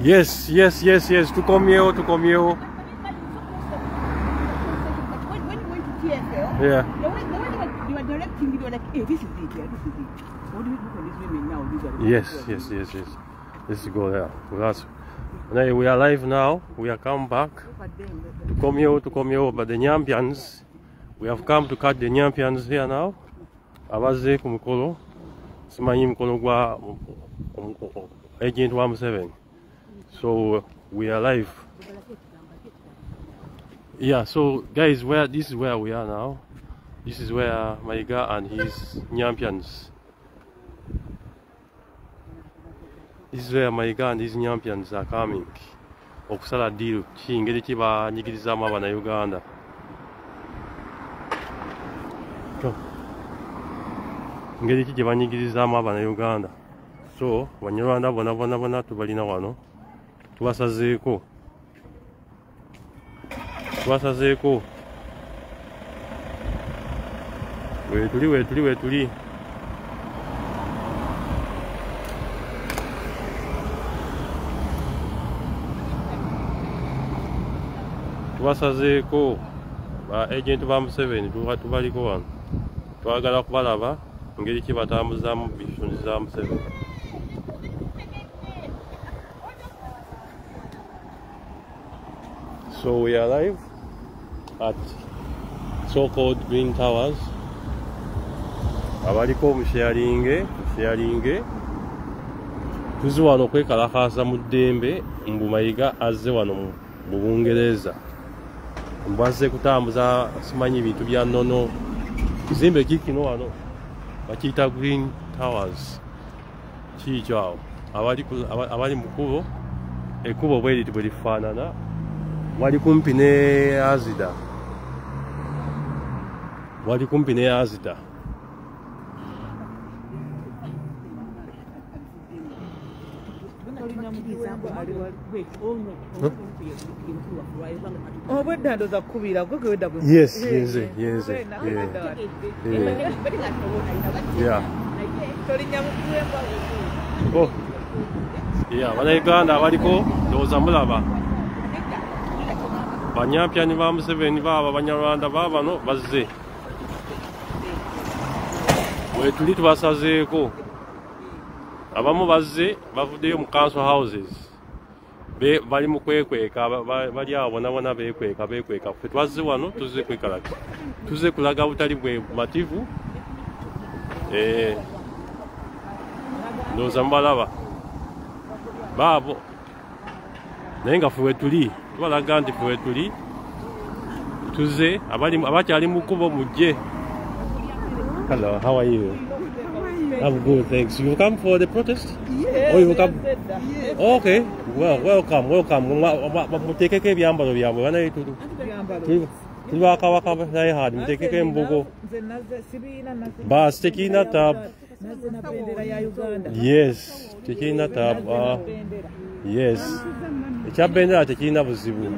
Yes, yes, yes, yes. Tukomio, tukomio. When you went to TFL, Yeah. the way you were directing, you were like, hey, this is it, yeah, this is it. What do you do for these women now? These are the Yes, yes, yes, yes. Let's go there. We are live now. We are come back to Komio, but the Nyampians. We have come to catch the Nyampians here now. Abaze kumukolo. Simanyi mkono gwa Agent 17. So we are live. Yeah, so guys, this is where we are now. This is where Maiga and his Nyampians. This is where Maiga and his Nyampians are coming. Okusala deal. Ngeri kiba nyigirizamu abana Uganda. Ngeri ki banyigirizamu abana Uganda. So Banyarwanda bona tubalina wano. Tubasazeeko. Wetuli. Tubasazeeko ba agent ba Museveni tubaliko wano. Twagala kubalaba ngeri ki batambuzaamu bifuni za Museveni. So we are live at so-called Green Towers. Abaliko musharinge tuzi wano kwekalakaasa mu ddembe mbu Mayiga azze wano mu Bungereza. Mbazze kutambuza simanyi bintu bya nnono. Kizimbe kikino wano bakiyita Green Towers. Kikyo awo abali mu kkubo, ekkubo bwe lifaanana. Wali kumpi ne Azida. Yes. Yeah. Oh. Yeah, Bannayuganda abaliko ndowooza mulaba. Banyampiani ba Museveni baba Banyarwanda baba no bazze. Wetuli tubasazeeko. Abamu bazze bavuddeyo mu council houses. Bali mu kwekweka bali awo bona bekweka. Ffe twazze wano tuzze kwekalaki. Tuzze kulaga butali bwe mativu. Ndowooza mubalaba. Baabo. Naye nga ffe wetuli. Tubalaga nti ffe wetuli. Tuzze abakyali mu kkubo mujje. Hello, how are you? I'm good, thanks. You come for the protest? Yeah. Oh, you come? Yes. Okay. Well, welcome. Mutekeko ebyambalo byabwe banaye tuli waka naye hadi mutekeko embugo. Bas tekina tab. Yes, tekina tab. Yes. Ekyabendera tekina buzibu.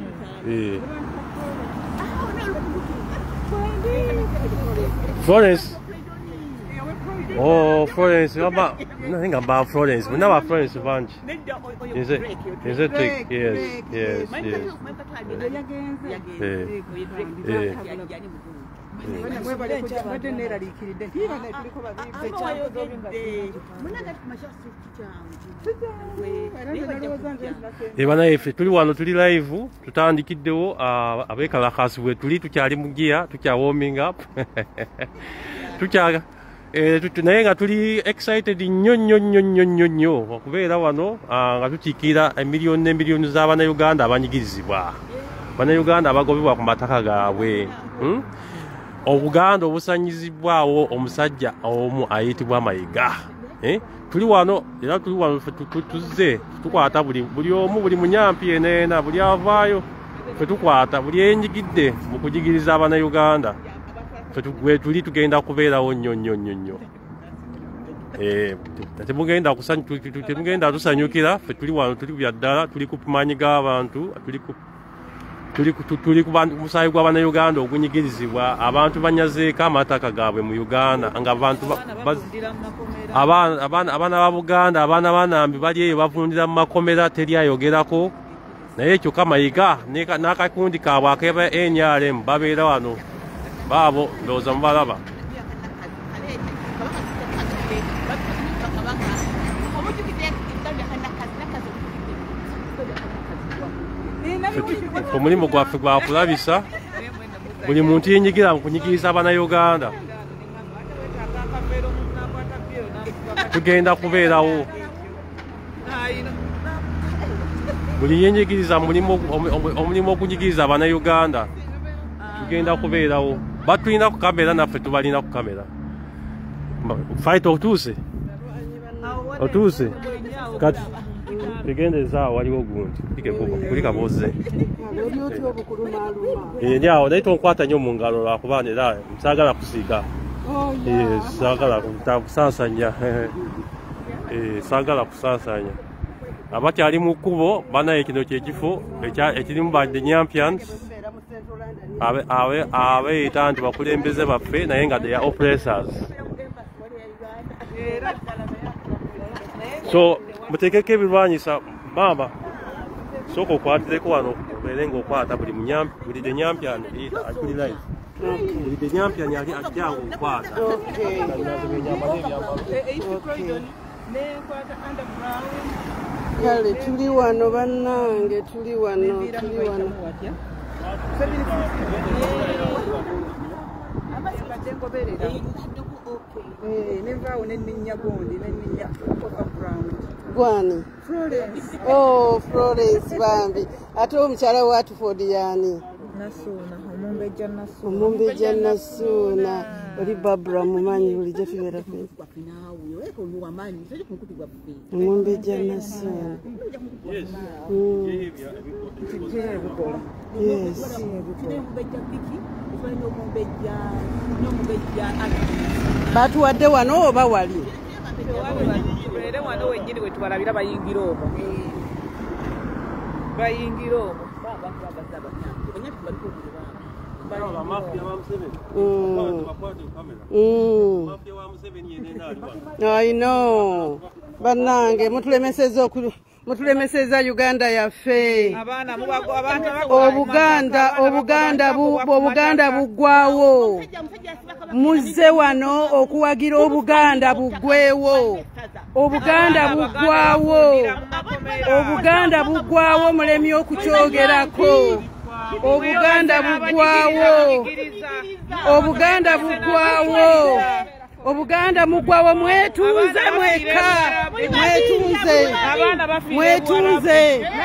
Florence. Oh, Florence. Nothing about Florence. We never Florence bunch. Is it trick? Yes. Ebana tuli wano tuli live tutandikiddewo abekalakasi bwe tuli tukyali mu gear tukya warming up naye nga tuli excited nnyo okubeera wano nga tukiikira emiliyoni z'Abannayuganda abanyigirizibwa, Bannayuganda abagobebwa ku mataka gaabwe. Obuganda obusanyizibwawo omusajja omu ayitibwa Mayiga. Tuli wano era tuzze tukwata buli omu, buli munyampi eneena, buli avaayo ffe tukwata, buli enyigidde mu kujigiriza Abannayuganda. Ffe tuli tugenda kubeerawo nnyo. Temugenda tusanyukira, ffe tuli wano tuli bya ddala, tuli ku maanyi g'abantu, tuli ku musaayi gw'Abannayuganda ogunyigirizibwa abantu banyazeeko amataka gaabwe mu Uganda nga abantu abaana ba Buganda abaana banambi bali eyo bavundira mu makomera teri ayogerako naye ekyo Kamayiga n'akakundi kaabwe akeba NRM babeera wano baabo ndowooza mubalaba. Omulimu gwaffe gwa kulabisa buli muntu yenyigira mu kunyigiriza Abannayuganda. Tugenda kubeerawo buli yenyigiriza omulimu okunyigiriza Abannayuganda tugenda kubeerawo. Batulina ku kamera naffe tubalina ku kamera. Fight otuuse kati tegendeza waliwo gundi kulika boze nyawo naye tonkwata nnyo mu ngalo lwakuba era saagala kusiiga saagala kusaasanya saagala kusaasanya abakyali mu kkubo banaye kino kyekifo ekirimu badde Nyampians abeeyita nti bakulembeze baffe naye nga theya oppressors. So muteekeko ebirwanyisa maama sooka okwatireko wano obeere ng'okwata buli de Nyampian akuli live buli de Nyampian ali ajjangu okwata kale tuli wano bannange tuli wano Gwani Florence. Oh, Florence Bambi. Ate omukyala wa Watford yani. Nasuna, Omumbeja Nasuna. Oli Barbara mumanyi oli jafibera fe. Omumbeja Nasuna. Yes. Batuwadde wano oba wali? Ere wano wenyini we tubalabira bayingira omwo. I know. Bannange mutulemeseza Uganda yaffe. Obuganda buggwawo. Muzze wano okuwagira Obuganda buggwewo. Obuganda buggwawo mulemi okukyogerako. Obuganda muggwawo mwetunze mweka. Mwetunze.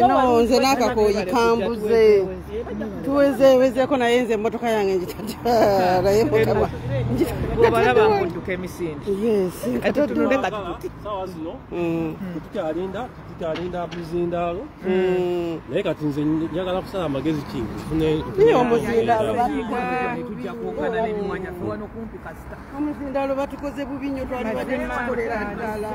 No, nze n'akakoyi kambuze. Tuwezeko naye nze emmotoka yange ngitatwala ye mukama. Obalaba ngunduka emisinde. Yes. Atutunde katuti. Sawa zino. Tutalinda buzindaalo. Naye kati nze njagala kusala amagezi kingi. Ni omuzindaalo tujja kwogana n'emimwanya wano kumpi kasita. Omuzindaalo batukoze bubi nnyo twali badde tukolera ddala.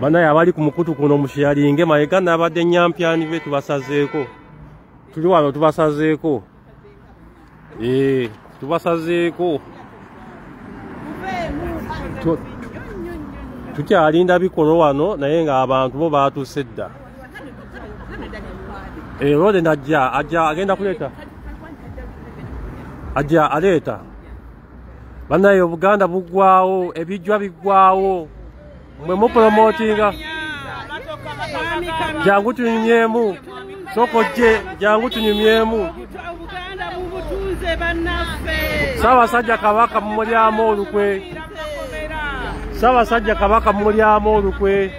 Banaye abali ku mukutu kuno musharinge mayiga n'abadde Nyampiani be tubasazeeko. Tuli wano tubasazeeko. Tubasazeeko. Tukyalinda bikono wano naye nga abantu bo baatuuse dda. Rode najja agenda kuleeta. Ajja aleeta. Banaye Obuganda buggwawo, ebijjwa biggwawo. Mwe mupromotinga. Jangu tunyumyemu. Sokojje jangu tunyumyemu. Ssaabasajja Kabaka mumulyamu olukwe. Ssaabasajja Kabaka mumulyamu olukwe.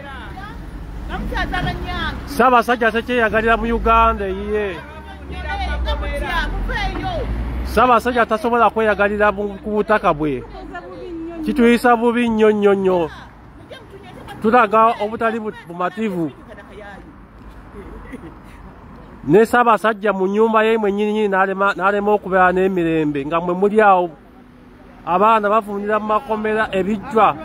Ssaabasajja tekyeyagalira mu Uganda eyiye. Ssaabasajja tasobola kweyagalira ku butaka bwe. kituyisa bubi nnyo. Tulaga obutali bumativu. Ne Ssaabasajja mu nnyumba ye mwennyini n'alema okubeera n'emirembe nga mwe muli awo abaana bafunira mu makomera ebijjwa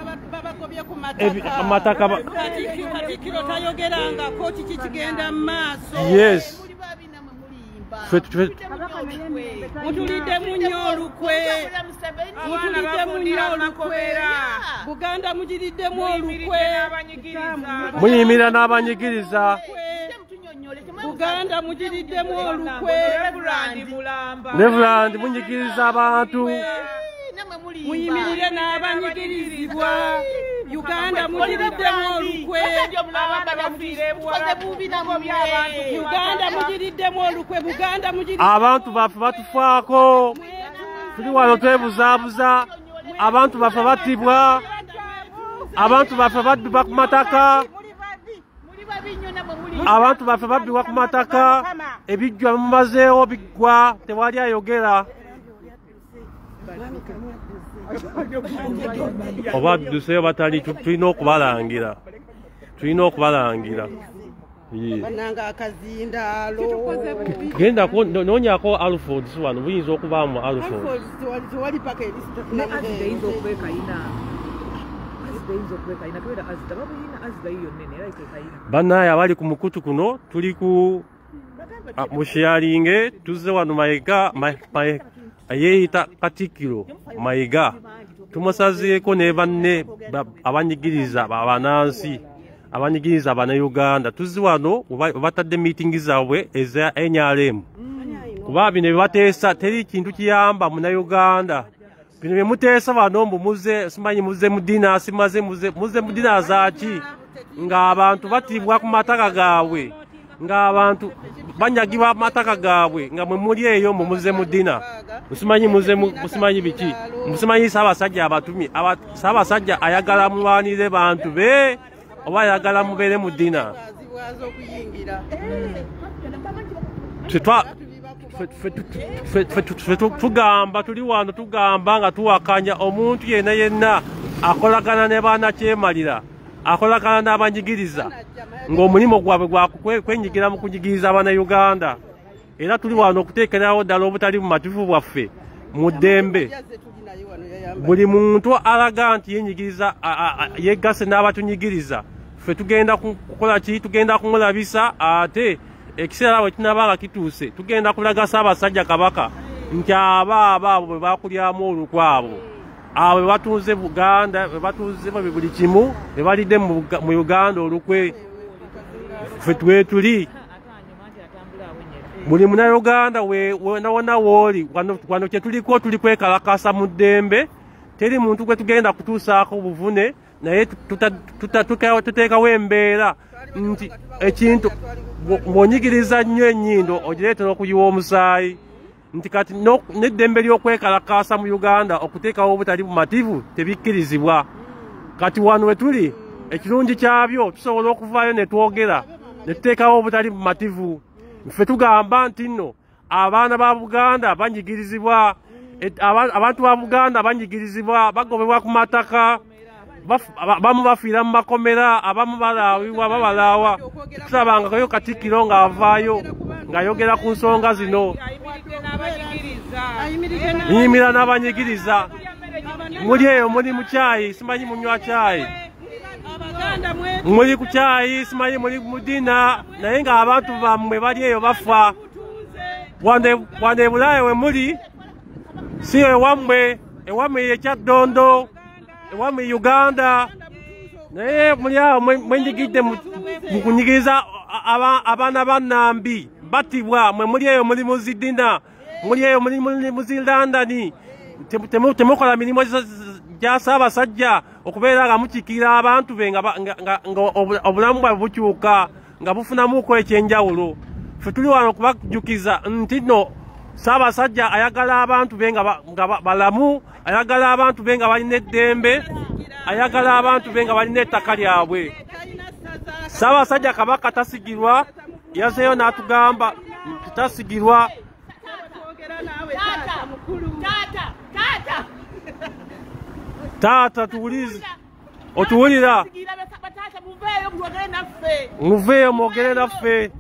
amataka Katikkiro tayogerangako kiki kigenda mu maaso. yes Mutulidde munnyo olukwe. Buganda mugiriddemu olukwe. muyimira n'abanyigiriza Buganda mugiriddemu olukwe. Reverend munyigiriza abantu Muyimirire n'abanyigirizibwa. Uganda mugiriddemu olukwe. Uganda mugiriddemu olukwe. Buganda mugiriddemu. abantu baffe batufaako tuli wano twebuzaabuza abantu baffe battibwa abantu baffe badduba ku mataka abantu baffe babbibwa ku mataka ebijjwa bimumazeewo biggwa tewali ayogera oba adduseyo batali tulina okubalangira Bananga akazindaalo. gendako noonyako Alford si wano buyinza okubaamu Alford Tewali paka bannaye abali ku mukutu kuno tuli ku musharinge tuzze wano Mayiga yeeyita Katikkiro Mayiga tumusazeeko ne banne abanyigiriza abanansi abanyigiriza abannayuganda tuzze wano batadde miitingi zaabwe eza NRM kuba bino byebateesa teri kintu kiyamba munnayuganda bino bye muteesa bano mbu muze simanyi muze mu ddiina simaze muze mu ddiina zaaki ng'abantu batibwa ku mataka gaabwe ng'abantu banyagibwa amataka gaabwe nga mwe muli eyo muze mu ddiina musimanyi biki musimanyi Ssaabasajja abatumye Ssaabasajja ayagala mulwanire bantu be oba ayagala mubeere mu ddiina tugamba tuli wano tugamba nga tuwakanya omuntu yenna akolagana ne bannakyemalira akolagana n'abanyigiriza ng'omulimu gwabwe gwakwenyigira mu kunyigiriza Abannayuganda era tuli wano okuteekerawo ddala obutali bumativu bwaffe mu ddembe buli muntu alaga nti yenyigiriza yeggase n'abatunyigiriza ffe tugenda kukola ki tugenda kumulabisa ate ekiseera bwe kinabanga kituuse tugenda kulaga Ssaabasajja Kabaka nti abo bwe bakulyamu olukwabo abo bwe batuuze Buganda bwe batuuze buli kimu bwe balidde mu Uganda olukwe ffe twetuli buli munnayuganda wona wooli wano kyetuliko tuli kwekalakasa mu ddembe teri muntu gwe tugenda kutuusaako buvune naye tuteekawo embeera nti ekintu bw'onyigiriza nnyo ennyindo ogireetera okuyiwa omusaayi nti kati n'eddembe ly'okwekalakaasa mu Uganda okuteekawo obutali bumativu tebikkirizibwa kati wano we tuli ekirungi kyabyo tusobola okuvaayo ne twogera ne tuteekawo obutali bumativu ffe tugamba nti nno abaana ba Buganda banyigirizibwa abantu ba Buganda banyigirizibwa bagobebwa ku mataka abamu bafiira mu makomera abamu balaawibwa babalaawa tutabangakayo Katikkiro ng'avaayo ng'ayogera ku nsonga zino yimira n'abanyigiriza muli eyo muli mu kyayi simanyi munywa kyayi muli ku kyayi simanyi muli mu ddiina naye ng'abantu bammwe bali eyo bafa wano Bulaaya we muli si ewammwe yekyaddondo ewammwe Uganda naye muli awo mwenyigidde mu kunyigiriza abaana ba Nambi battibwa mwe muli eyo muli mu ziddiina muli eyo muli mu London temukola mirimu gya Ssaabasajja okubeera nga mukiikirira abantu be nga obulamu bwabwe bukyuka nga bufunamuuko ekyenjawulo ffe tuli wano okubajjukiza nti nno Ssaabasajja ayagala abantu be nga balamu ayagala abantu be nga balina eddembe ayagala abantu be nga balina ettaka lyabwe Ssaabasajja Kabaka tasigirwa yazeeyo n'atugamba nti tasigirwa Tata tuulize. Otuwulira. Muveeyo mwogere naffe.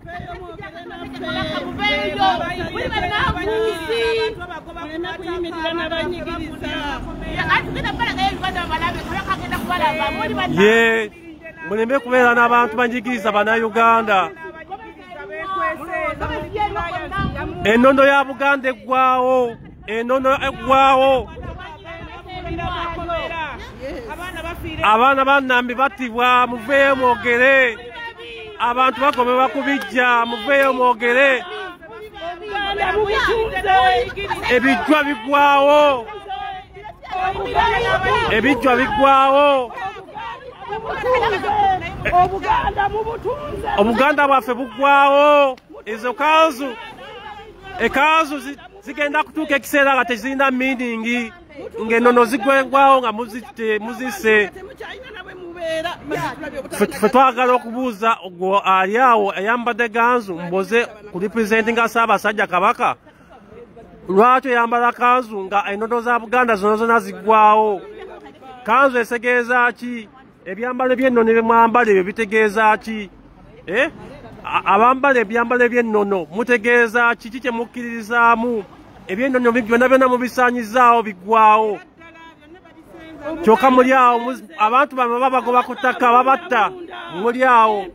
Ye muleme kubeera n'abantu banyigiriza bannayuganda. Ennono ya Buganda eggwaawo. Ennono eggwaawo. Abaana bannambi battibwa, muveeyo mwogere. Abantu bagobebwa ku bijja, muveeyo mwogere. Ebijjwa biggwaawo. Ebijjwa biggwaawo. Obuganda bwaffe buggwaawo. Ezo ekanzu zigenda kutuuka ekiseera nga tezirina miiningi. Ng'ennono zigwegwawo nga muzisse. Ffe twagala okubuuza ogwo ali awo ayambadde kanzu mboze ku representinga Ssaabasajja Kabaka. Lwaki oyambala kanzu nga ennono za Buganda zonna zonna ziggwawo? Kanzu etegeeza ki? Ebyambalo by'ennono bye mwambala ebyo bitegeeza ki? Abambala ebyambalo by'ennono mutegeeza ki? Kiki kye mukkiririzaamu? Eby'ennono byonna byonna mubisaanyizaawo biggwawo. Kyokka muli awo abantu bamwe babagoba ku ttaka babatta. Muli awo.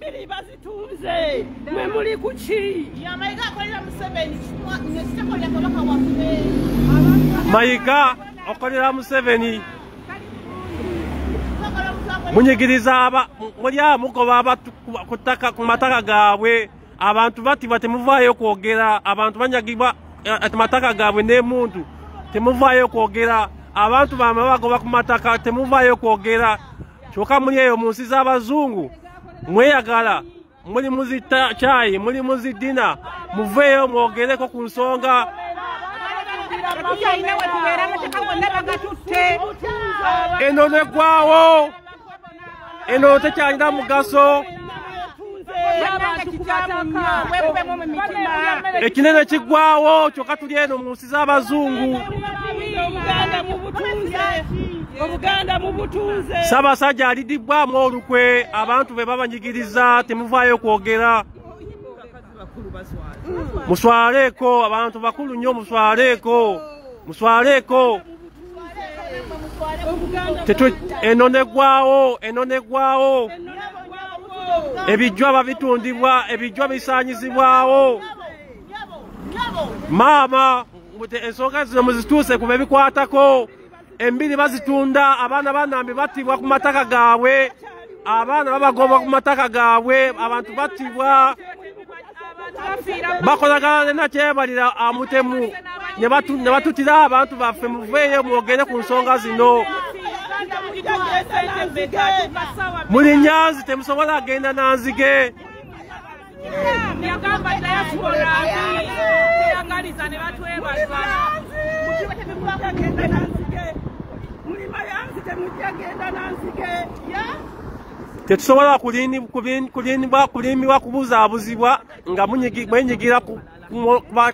Mayiga okolera Museveni. Munyigiriza muli awo mugoba abantu ku ttaka ku mataka gaabwe. Abantu battibwa temuvaayo kwogera. Abantu banyagibwa amataka gaabwe n'emuntu temuvaayo kwogera. Abantu bamwe bagoba ku mataka temuvaayo kwogera. Kyokka muli eyo mu nsi z'abazungu mweyagala, muli muzita chai, muli muzidina, muveeyo mwogereko ku nsonga. Ennono eggwaawo. Ennono tekyalina mugaso. Ekinene kiggwaawo, kyokka tuli eno mu nsi z'abazungu. Ssaabasajja aliddibwamu olukwe, abantu be babanyigiriza temuvaayo kwogera. Muswaleeko, abantu bakulu nnyo muswaleeko. Muswaleeko. Ennono eggwaawo, ennono eggwaawo. Ebijjwa babitundibwa, ebijjwa bisaanyizibwawo. Maama ensonga zino muzituuse kuba ebikwatako. Embiri bazitunda, abaana bannambi battibwa ku mataka gaabwe. Abaana babagoba ku mataka gaabwe, abantu battibwa. Bakolagana ne kyebalira amutemu. Ne batutira abantu baffe muveeyo mwogere ku nsonga zino. Muli Nyanzi temusobola agenda Nanzige. Tetusobola kulimbibwa kubuzaabuzibwa nga mwenyigira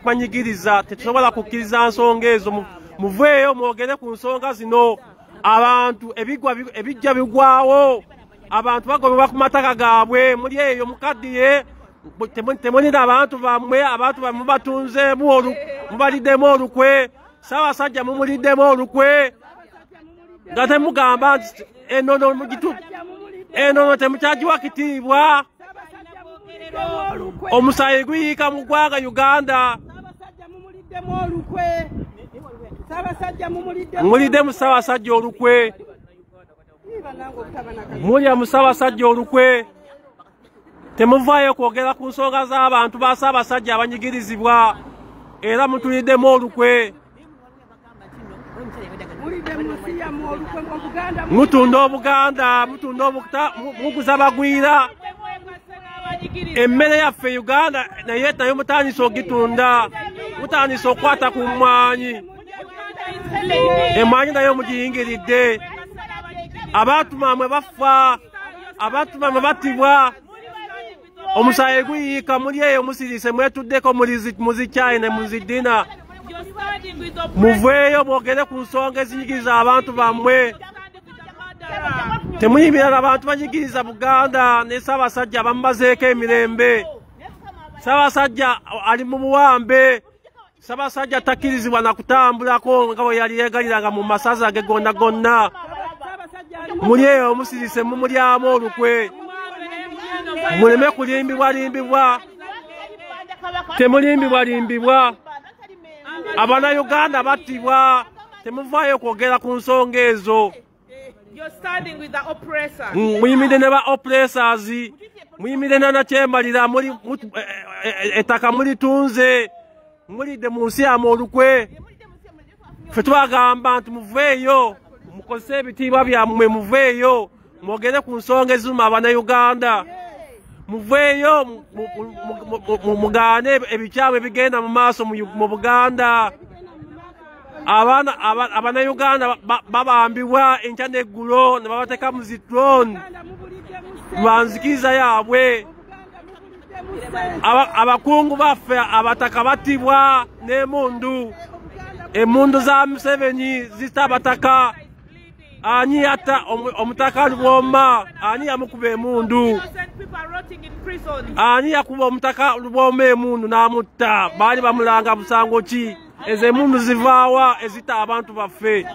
banyigiriza. Tetusobola kukkiriza nsonga ezo. Muveeyo mwogere ku nsonga zino. Abantu ebijja biggwaawo. Abantu bagobebwa ku mataka gaabwe. Muli eyo mukaddiye. Temunina abantu bammwe, abantu bammwe mubatunzeemu mubaliddemu olukwe. Ssaabasajja mumuliddemu olukwe. Nga temugamba nti ennono temukyagiwa kitiibwa. Omusaayi guyiika mu ggwanga Uganda. Muliddemu Ssaabasajja olukwe. Mulya mu Ssaabasajja olukwe. Temuvaayo kwogera ku nsonga z'abantu ba Ssaabasajja abanyigirizibwa. Era mutuliddemu olukwe. Mutunda Obuganda, muguza bagwira. Emmere yaffe Uganda naye mutandise ogitunda. Mutandise okwata ku mmwanyi. Emmwanyi nayo mugiyingiridde. Abantu bamwe bafa. Abantu bamwe battibwa. Omusaayi guyiika muli eyo musirise mwetuddeko muzikyayi ne muzidina. Muveeyo mwogere ku nsonga ezinyigiriza abantu bammwe. Temuyimiranga abantu banyigiriza Buganda ne Ssaabasajja bamubazeeko emirembe. Ssaabasajja ali mu buwambe. Ssaabasajja takkirizibwa na kutambulako nga bwe yali yeegaliranga mu masaza ge gonna gonna. Muli eyo musirise mumulyamu olukwe. Muleme kulimbibwa. Temulimbibwa. Abannayuganda battibwa. Temuvaayo kwogera ku nsonga ezo. You're standing with the oppressors. Muyimire ne ba oppressors. Muyimire na kyemalira muli ettaka mulitunze. Mulidde mu nsi yamu olukwe. Ffe twagamba nti muveeyo. Mukozese ebitiibwa byammwe muveeyo. Mwogere ku nsonga eziruma Abannayuganda. Muveeyo mugaane ebikyamu ebigenda mu maaso mu Buganda. Abannayuganda babambibwa enkya n'eggulo ne babateeka mu zitrone lwa nzikiriza yaabwe. Abakungu baffe abataka battibwa n'emundu. Emundu za Museveni zita abataka. Ani yatta omutaka Lubwoma? Ani yamukuba emundu? Ani yakuba omutaka Lubwoma emundu n'amutta? Baali bamulanga musango ki? Ezo emundu zivaawa ezita abantu baffe?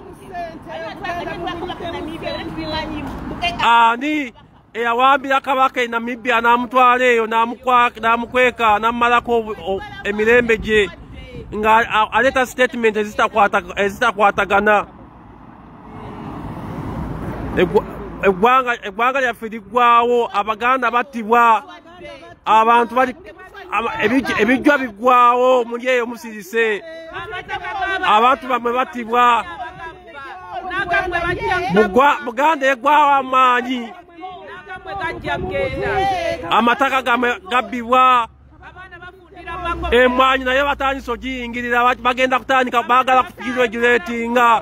Ani eyawambira Kabaka e Namibia n'amutwala eyo n'amukweka n'amumalako emirembe gye nga aleeta statement ezitakwatagana? Eggwanga lyaffe liggwawo, Abaganda battibwa, abantu bali ebijjwa biggwawo, muli eyo musirise. Abantu bamwe battibwa. Buganda eggwawo amaanyi. Amataka gabbibwa. Emwanyi naye batandise ogiyingirira, bagenda kutandika baagala kugireguletinga.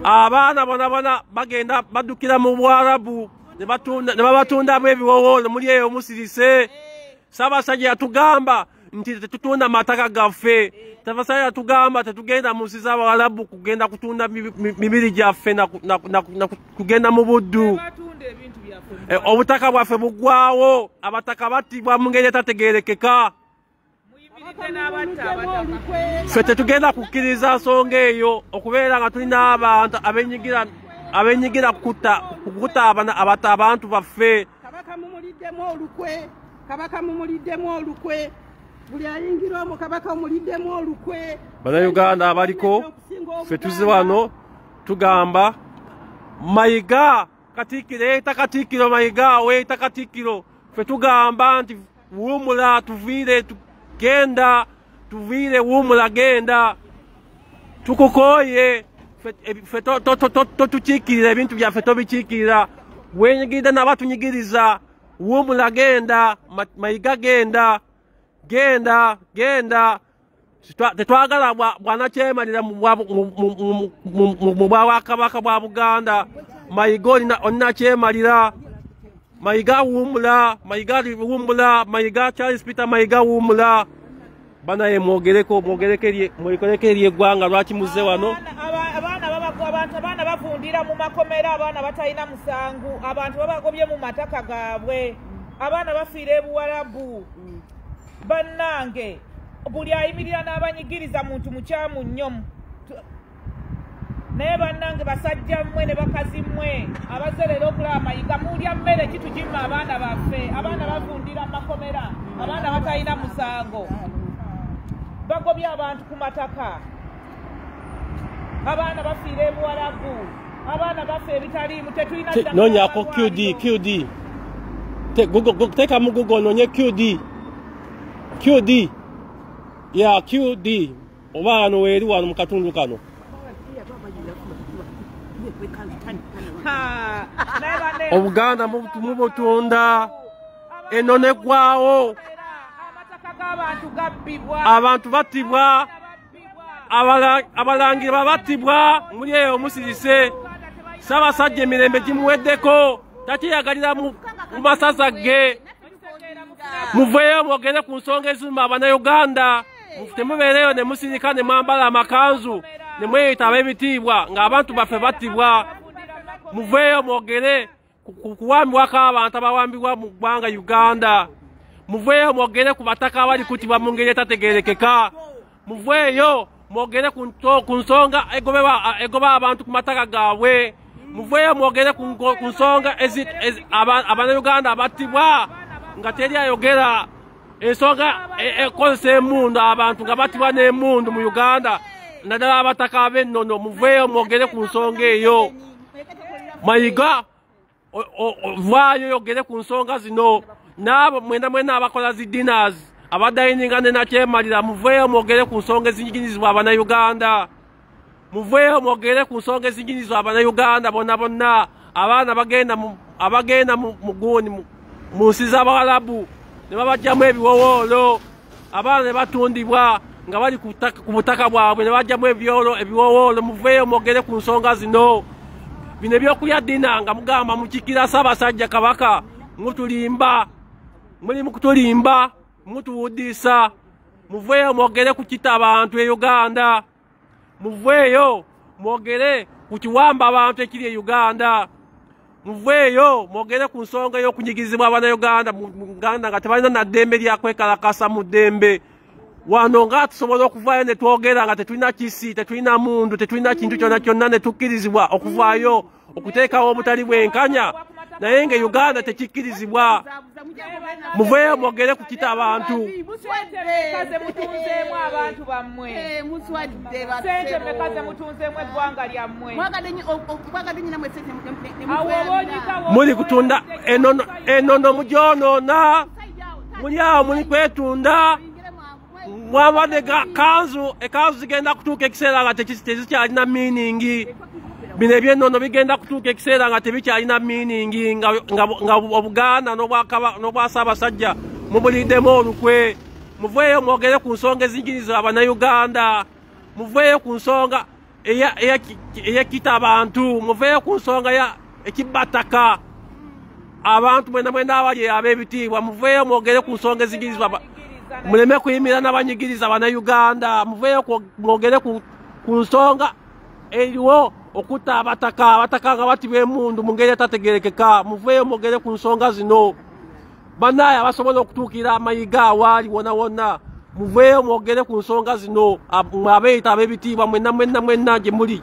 Abaana bona bagenda baddukira mu Bwarabu ne babatundamu ebiwowolo, muli eyo musirise. Ssaabasajja yatugamba nti tetutunda mataka gaffe. Ssaabasajja yatugamba tetugenda mu nsi z'Abawarabu kugenda kutunda mibiri gyaffe na kugenda mu buddu. Obutaka bwaffe buggwawo, abataka battibwa mu ngeri etategeerekeka. Ffe tetugenda kukkiriza nsonga eyo okubeera nga tulina abantu abenyigira kukuta abantu baffe. Kabaka mumuliddemu olukwe. Buli ayingira omwo Kabaka mumuliddemu olukwe. Bannayuganda abaliko ffe tuzi wano tugamba Mayiga Katikkiro yeeta Katikkiro Mayiga weeta Katikkiro. Ffe tugamba nti wuumula tuviire genda, tuviire wuumula genda. Tukukooye ffe totukiikirira ebintu byaffe tobikiikirira. Wenyigiridde n'abatunyigiriza wuumula genda, Mayiga genda. Tetwagala bwanakyemalira mu bwakabaka bwa Buganda. Mayiga olina kyemalira. Mayiga wuumula, Mayiga Charles Peter Mayiga wuumula. Banaye mwogereko eri eggwanga lwaki muzze wano? Abaana bafundira mu makomera, abaana batalina musangu, abantu babagobye mu mataka gaabwe, abaana bafiira e Buwarabu. Bannange, buli ayimirira n'abanyigiriza muntu mukyamu nnyo. Naye bannange, basajja mmwe ne bakazi mmwe abazze leero okulaba Mayiga, mulya mmere ki tugimma abaana baffe? Abaana bafundira mu makomera, abaana batalina musango, bagobye abantu ku mataka, abaana bafiira e Buwarabu, abaana baffe ebitaliimu. Tetulina noonyako QD. Teeka mu Google noonye QD. Ya QD. Oba wano weeri wano mu katundu kano. Obuganda mubutunda. Eno neggwaawo. Abantu battibwa. Abalangira battibwa. Muli eyo musirise. Ssaabasajja emirembe gimuweddeko. Tatyeyagalira mu masaza ge. Muveeyo mwogere ku nsonga eziruma Abannayuganda. Temubeereyo ne musirika ne mwambala amakanzu ne mweyita ab'ebitiibwa ng'abantu baffe battibwa. Muveeyo mwogere ku kuwambibwako abantu abawambibwa mu ggwanga Uganda. Muveeyo mwogere ku bataka abali kutibwa mu ngeri etategeerekeka. Muveeyo mwogere ku nsonga egoba abantu ku mataka gaabwe. Muveeyo mwogere ku nsonga Abannayuganda abattibwa nga teri ayogera. Ensonga ekozesa emmundu abantu nga battibwa n'emmundu mu Uganda naddala abataka ab'ennono. Muveeyo mwogere ku nsonga eyo. Mayiga vaayo yogere ku nsonga zino. N'abo mwena abakola zi dinners abadayininga ne nakyemalira. Muveeyo mwogere ku nsonga ezinyigirizibwa Abannayuganda. Muveeyo mwogere ku nsonga ezinyigirizibwa Abannayuganda bonna. Abaana abagenda mu guuni mu nsi z'Abawalabu ne babajjamu ebiwowoolo. Abaana ne batundibwa nga bali ku butaka bwabwe ne bajjamu ebiwowoolo. Muveeyo mwogere ku nsonga zino. Bino ebyokulya dina nga mugamba mukikira Ssaabasajja Kabaka mutulimba. Muli mu kutulimba mutuwuddisa. Muveeyo mwogere ku kita abantu e Uganda. Muveeyo mwogere ku kiwamba abantu ekiri e Uganda. Muveeyo mwogere ku nsonga y'okunyigizibwa Abannayuganda mu Uganda nga tebalina na ddembe lya kwekalakasa mu ddembe. Wano nga tusobola okuvaayo ne twogera nga tetulina kisi, tetulina mundu, tetulina kintu kyonna ne tukkirizibwa okuvaayo okuteekawo obutali bwenkanya. Naye nga Uganda tekikkirizibwa. Muveeyo mwogere ku kita abantu. Kaze mutunzeemu abantu bammwe. Sente mekaze mutunzeemu eggwanga lyammwe. Muli kutunda ennono mugyonoona. Muli awo muli kwetunda. Mwabadde ekanzu zigenda kutuuka ekiseera nga tezikyalina meaning. Bino ebyennono bigenda kutuuka ekiseera nga tebikyalina meaning nga Obuganda n'obwa Ssaabasajja mubuliddemu olukwe. Muveeyo mwogere ku nsonga ezinyigirizibwa Abannayuganda. Muveeyo ku nsonga eyekita abantu. Muveeyo ku nsonga ekibbataka abantu mwena abali ab'ebitiibwa. Muveeyo mwogere ku nsonga ezinyigirizibwa. Muleme kuyimira n'abanyigiriza Abannayuganda. Muveeyo mwogere ku nsonga eriwo okutta abataka nga battibwa emmundu mu ngeri etategeerekeka. Muveeyo mwogere ku nsonga zino. Bannaye abasobola okutuukira amayiga awaali wonna. Muveeyo mwogere ku nsonga zino. Abeeyita ab'ebitiibwa mwenna gye muli.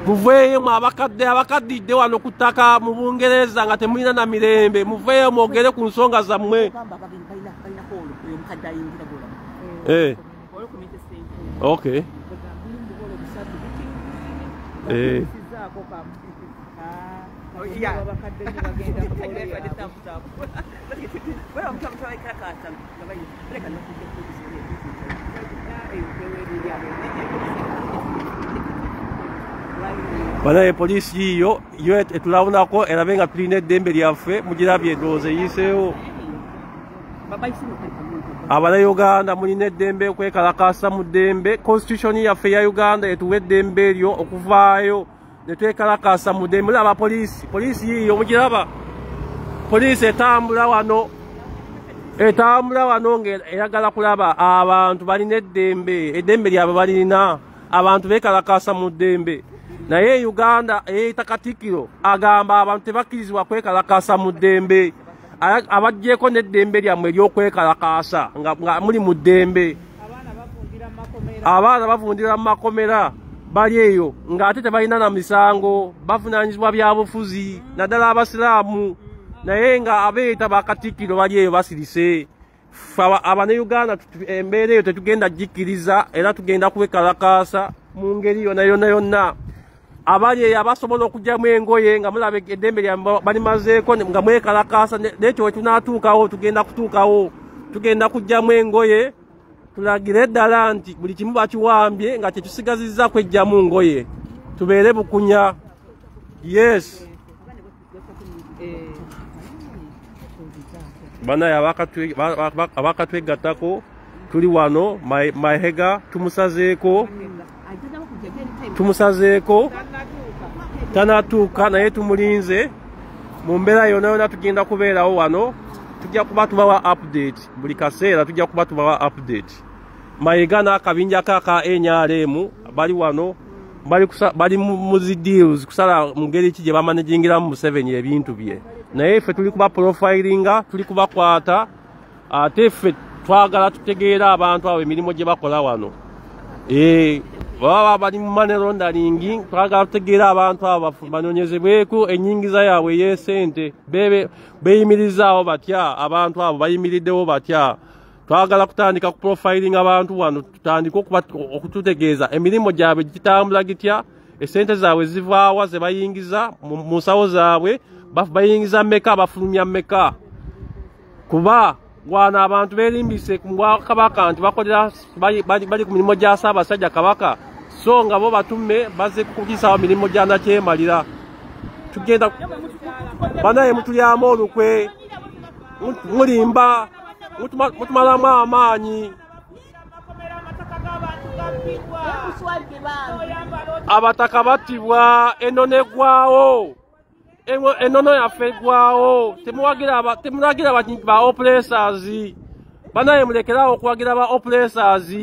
Muveeyo abakaddidde wano ku ttaka mu Bungereza nga temulina na mirembe. Muveeyo mwogere ku nsonga zammwe. Okay. Banaye poliisi yiyo etulabunako erabe nga tulina eddembe lyaffe mugirabye ndowooza eyiseewo. Abannayuganda mulina eddembe okwekalakaasa mu ddembe. Constitution yaffe ya Uganda etuwa eddembe eryo okuvaayo ne twekalakaasa mu ddembe. Mulaba poliisi yiyo mugiraba. Poliisi etambula wano ng'eyagala kulaba abantu balina eddembe lyabwe balina. Abantu beekalakaasa mu ddembe. Naye Uganda eyita Katikkiro agamba abantu tebakkirizibwa kwekalakaasa mu ddembe. Abaggyeko n'eddembe lyammwe ery'okwekalakaasa nga muli mu ddembe. Abaana bavundira mu makomera bali eyo ng'ate tebalina na misango, bavunaanyizibwa byabufuzi naddala Abasiraamu. Naye nga abeeyita ba Katikkiro bali eyo basirise. Abannayuganda embeera eyo tetugenda gikkiriza era tugenda kwekalakaasa mu ngeri yonna. Abali eyo abasobola okugyamu engoye nga mulaba eddembe lyammwe balimazeeko nga mwekalakaasa. N'ekyo we tunaatuukawo tugenda kugyamu engoye tulagire ddala nti buli kimu bakiwambye nga kyetusigazizza kwejjamu ngoye tubeere bukunya. Yes. Banaye abakatwegattako tuli wano Mahega tumusazeeko tanatuuka naye tumulinze mu mbeera yonna tugenda kubeerawo wano. Tujja kuba tubawa update buli kaseera, tujja kuba tubawa update. Mayiga n'akabinja ka NRM bali wano bali mu deals kusala mu ngeri ki gye bamanagingiramu Museveni ebintu bye. Naye ffe tuli kuba profilinga, tuli kubakwata, ate ffe twagala tutegeera abantu abo emirimu gye bakola wano. Baba bali mu money laundering, twagala tutegeera abantu abo banoonyezebweko ennyingiza yaabwe y'esente, beeyimirizaawo batya, abantu abo bayimiriddewo batya. Twagala kutandika ku profiling abantu wano, tutandika okututegeeza emirimu gyabwe gitambula gitya, esente zaabwe zivaawa ze bayingiza mu nsawo zaabwe, bayingiza mmeka, bafulumya mmeka. Kuba wano abantu beerimbise ku Bwakabaka nti bakolera bali ku mirimu gya Ssaabasajja Kabaka, so nga bo batume bazze kukugisawo mirimu gya nakyemalira. Tugenda banaye mutulyamu olukwe, mulimba, mutumalamu amaanyi. Abataka battibwa, ennono eggwawo, ennono yaffe eggwawo. Temulagira ba oppressors. Banaye mulekerawo okuwagira ba oppressors,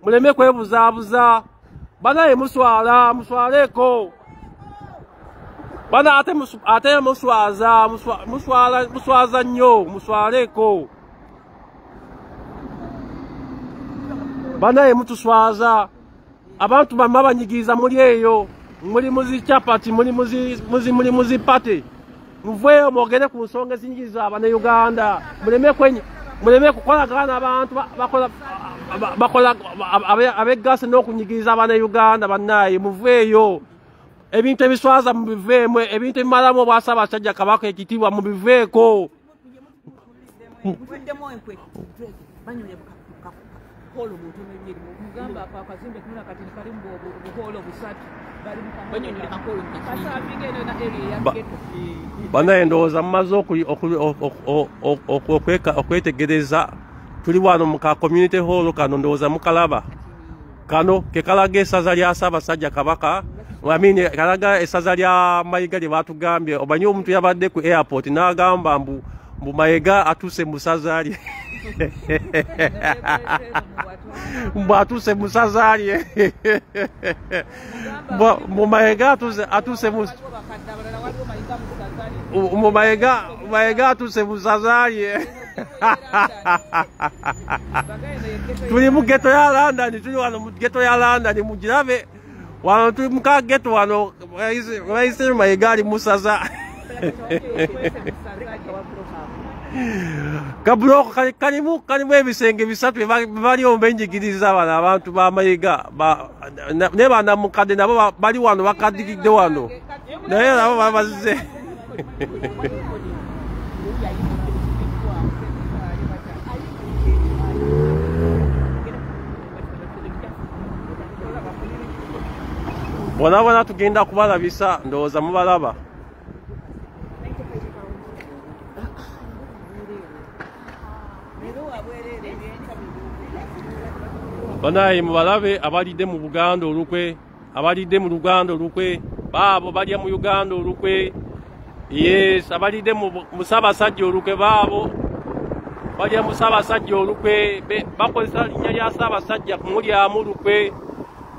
muleme kwebuzaabuza. Banaye muswaleko. Bana ate muswaza nnyo, muswaleko. Banaye mutuswaza. Abantu bamma banyigiriza muli eyo, muli muzi chapati, muli muzi pate. Muveeyo mwogere ku nsonga ezinyigiriza Abannayuganda. Muleme kukolagana abantu bakola abeggase n'okunyigiriza Abannayuganda bannaye. Muveeyo. Ebintu ebiswaza mubiveemu, ebintu ebimalamu obwa Ssaabasajja Kabaka ekitiibwa mubiveeko. Banaye ndowooza mumaze okwetegereza. Tuli wano mu ka community hall kano, ndowooza mukalaba. Kano ke kalaga essaza lya Ssaabasajja Kabaka. Kalaga essaza lya Mayiga lye batugambye. Omanyi omuntu yabadde ku airport n'agamba mbu Mayiga atuuse mu ssaza lye. Mbu atuuse mu ssaza lye. Mbu Mayiga atuuse mu Mayiga atuuse mu ssaza lye. Tuli mu ghetto ya London, tuli wano mu ghetto ya London, mugirabe. Wano tuli mu ka ghetto wano, bayise Mayiga ali mu ssaza. Kabuloko kalimu ebisenge bisatu bali ombenjigiriza bano abantu ba Mayiga. Ne bannamukadde nabo bali wano bakaddigidde wano. Naye nabo babazize. Bona tugenda kubalabisa, ndowooza mubalaba. Banaye mubalabe abalidde mu Buganda olukwe, abalidde mu Luganda olukwe, baabo balya mu Uganda olukwe. Yes, abalidde mu Ssaabasajja olukwe, baabo balya mu Ssaabasajja olukwe, bakozesa linnya lya Ssaabasajja kumulyamu olukwe.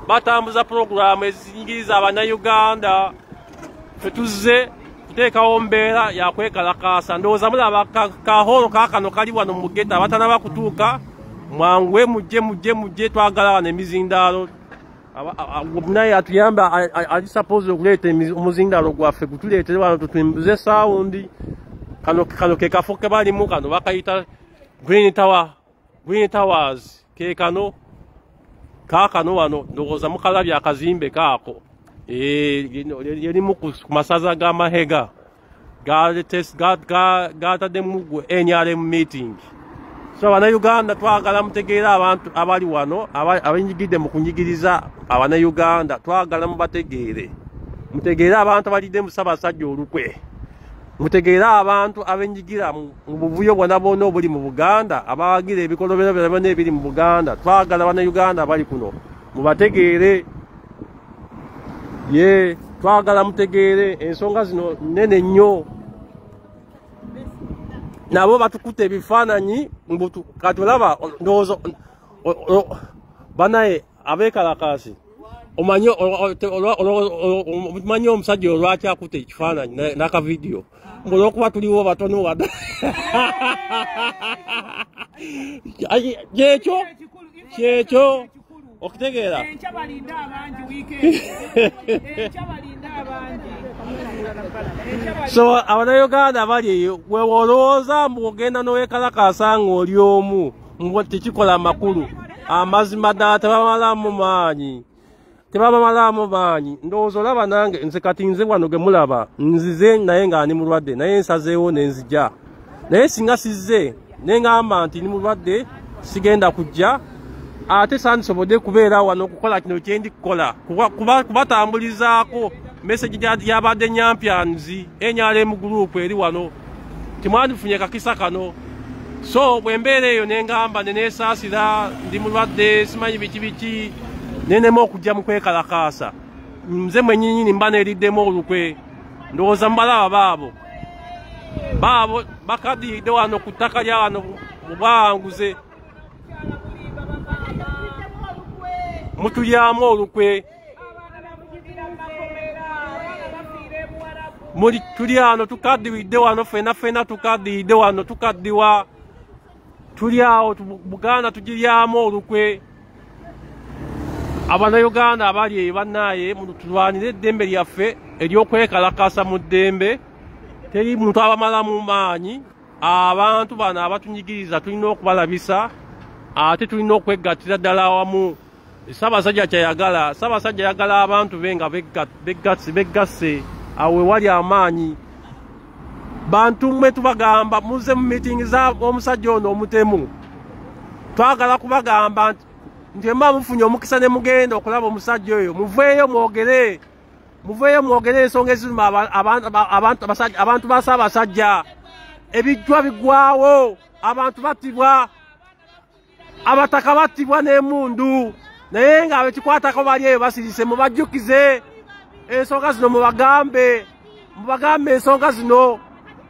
Batambuza programu ezinyigiriza Abannayuganda. Ffe tuzze kuteekawo mbeera ya kwekalakaasa. Ndowooza mulaba kaholo kaakano kali wano mu ghetto, abatanaba kutuuka mwanguwe mujje twagala wano emizindaalo. Naye atuyambe ali suppose okuleeta omuzindaalo gwaffe gutuleetere wano tutumbuze sawundi. Kano ke kafo ke balimu kano bakayita Green Towers ke kano. Kaakano wano ndowooza mukalabye akazimbe kaako. Yerimu ku masaza ga Mahega. Gataddemu NRM meeting. So Abannayuganda twagala mutegeera abantu abali wano, abenyigidde mu kunyigiriza Abannayuganda, twagala mubategeere. Mutegeere abantu abalidde mu Ssaabasajja olukwe. Mutegeere abantu abenyigira mu buvuyo bwonna bwonna obuli mu Buganda, abawagira ebikolobero byonna ebiri mu Buganda. Twagala Abannayuganda bali kuno mubategeere. Twagala mutegeere ensonga zino nnene nnyo. Nabo batukutte ebifaananyi katulaba ndowooza banaye abekalakasi omanyi omusajja olwaki akutte ekifaananyi n'aka video ng'olwokuba tuliwo batono wada kyekyo okitegeera so abannayuganda bali eyo olowooza mbu ogenda n'owekalakasa ng'oli omu mbwe tekikola makulu amazima ddala tebamalamu maanyi ndowooza olaba nange nze kati nze wano ge mulaba nzize naye nga ndi mulwadde naye nsazeewo ne nzija naye singa sizze ne ŋŋamba nti ndi mulwadde sigenda kujja ate sandisobodde kubeera wano okukola kino kye ndi kukola kubatambulizaako meseji yabadde nyampyanzi NRM group eri wano timwandifunye kakisa kano so bwe mbeera eyo ne ŋŋamba ne neesaasira ndi mulwadde simanyi biki nenema okujja mu kwekalakaasa nze mwennyini mba neeriddemu olukwe ndowooza mubalaba baabo bakaddiridde wano ku ttaka lya wano mu bwanguze mutulyamu olukwe tuli ano tukaddiridde wano fena tukaddiridde wano tukaddiwa tuli awo Buganda tugiryamu olukwe Abannayuganda abali eyo bannaaye tulwanire eddembe lyaffe ery'okwekalakasa mu ddembe teri muntu abamalamu maanyi abantu bano abatunyigiriza tulina okubalabisa ate tulina okwegattira ddala awamu Ssaabasajja kyayagala Ssaabasajja ayagala abantu be nga begasse awo wali amaanyi bantu mmwe tubagamba muze mu meeting za omusajja ono omutemu twagala kubagamba nti mba mufunye omukisa ne mugenda okulaba omusajja oyo muveeyo mwogere ensonga eziruma abantu ba Ssaabasajja ebijjwa bigwawo abantu battibwa abataka battibwa n'emundu naye nga abekikwatako bali eyo basirise mubajjukize ensonga zino mubagambe ensonga zino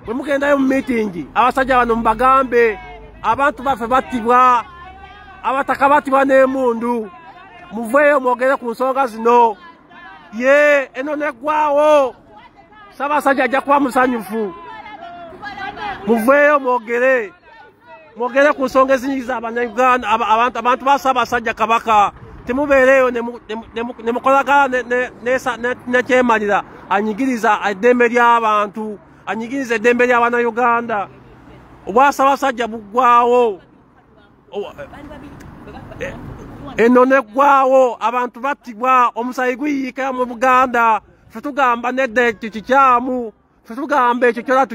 bwe mugendayo mu meeting abasajja bano mubagambe abantu baffe battibwa abataka battibwa n'emundu muveeyo mwogere ku nsonga zino ye eno neggwawo Ssaabasajja ajja kuba musanyufu muveeyo mwogere ku nsonga ezinyigiza Abannayuganda abantu ba Ssaabasajja Kabaka temubeereyo ne mukolagana nekyemalira anyigiriza eddembe ly'abantu anyigiriza eddembe ly'Abannayuganda obwa Ssaabasajja buggwawo eno neggwawo abantu battibwa omusayi guyiika mu Buganda ffe tugamba nedda ekyo kikyamu ffe tugamba ekyo kyola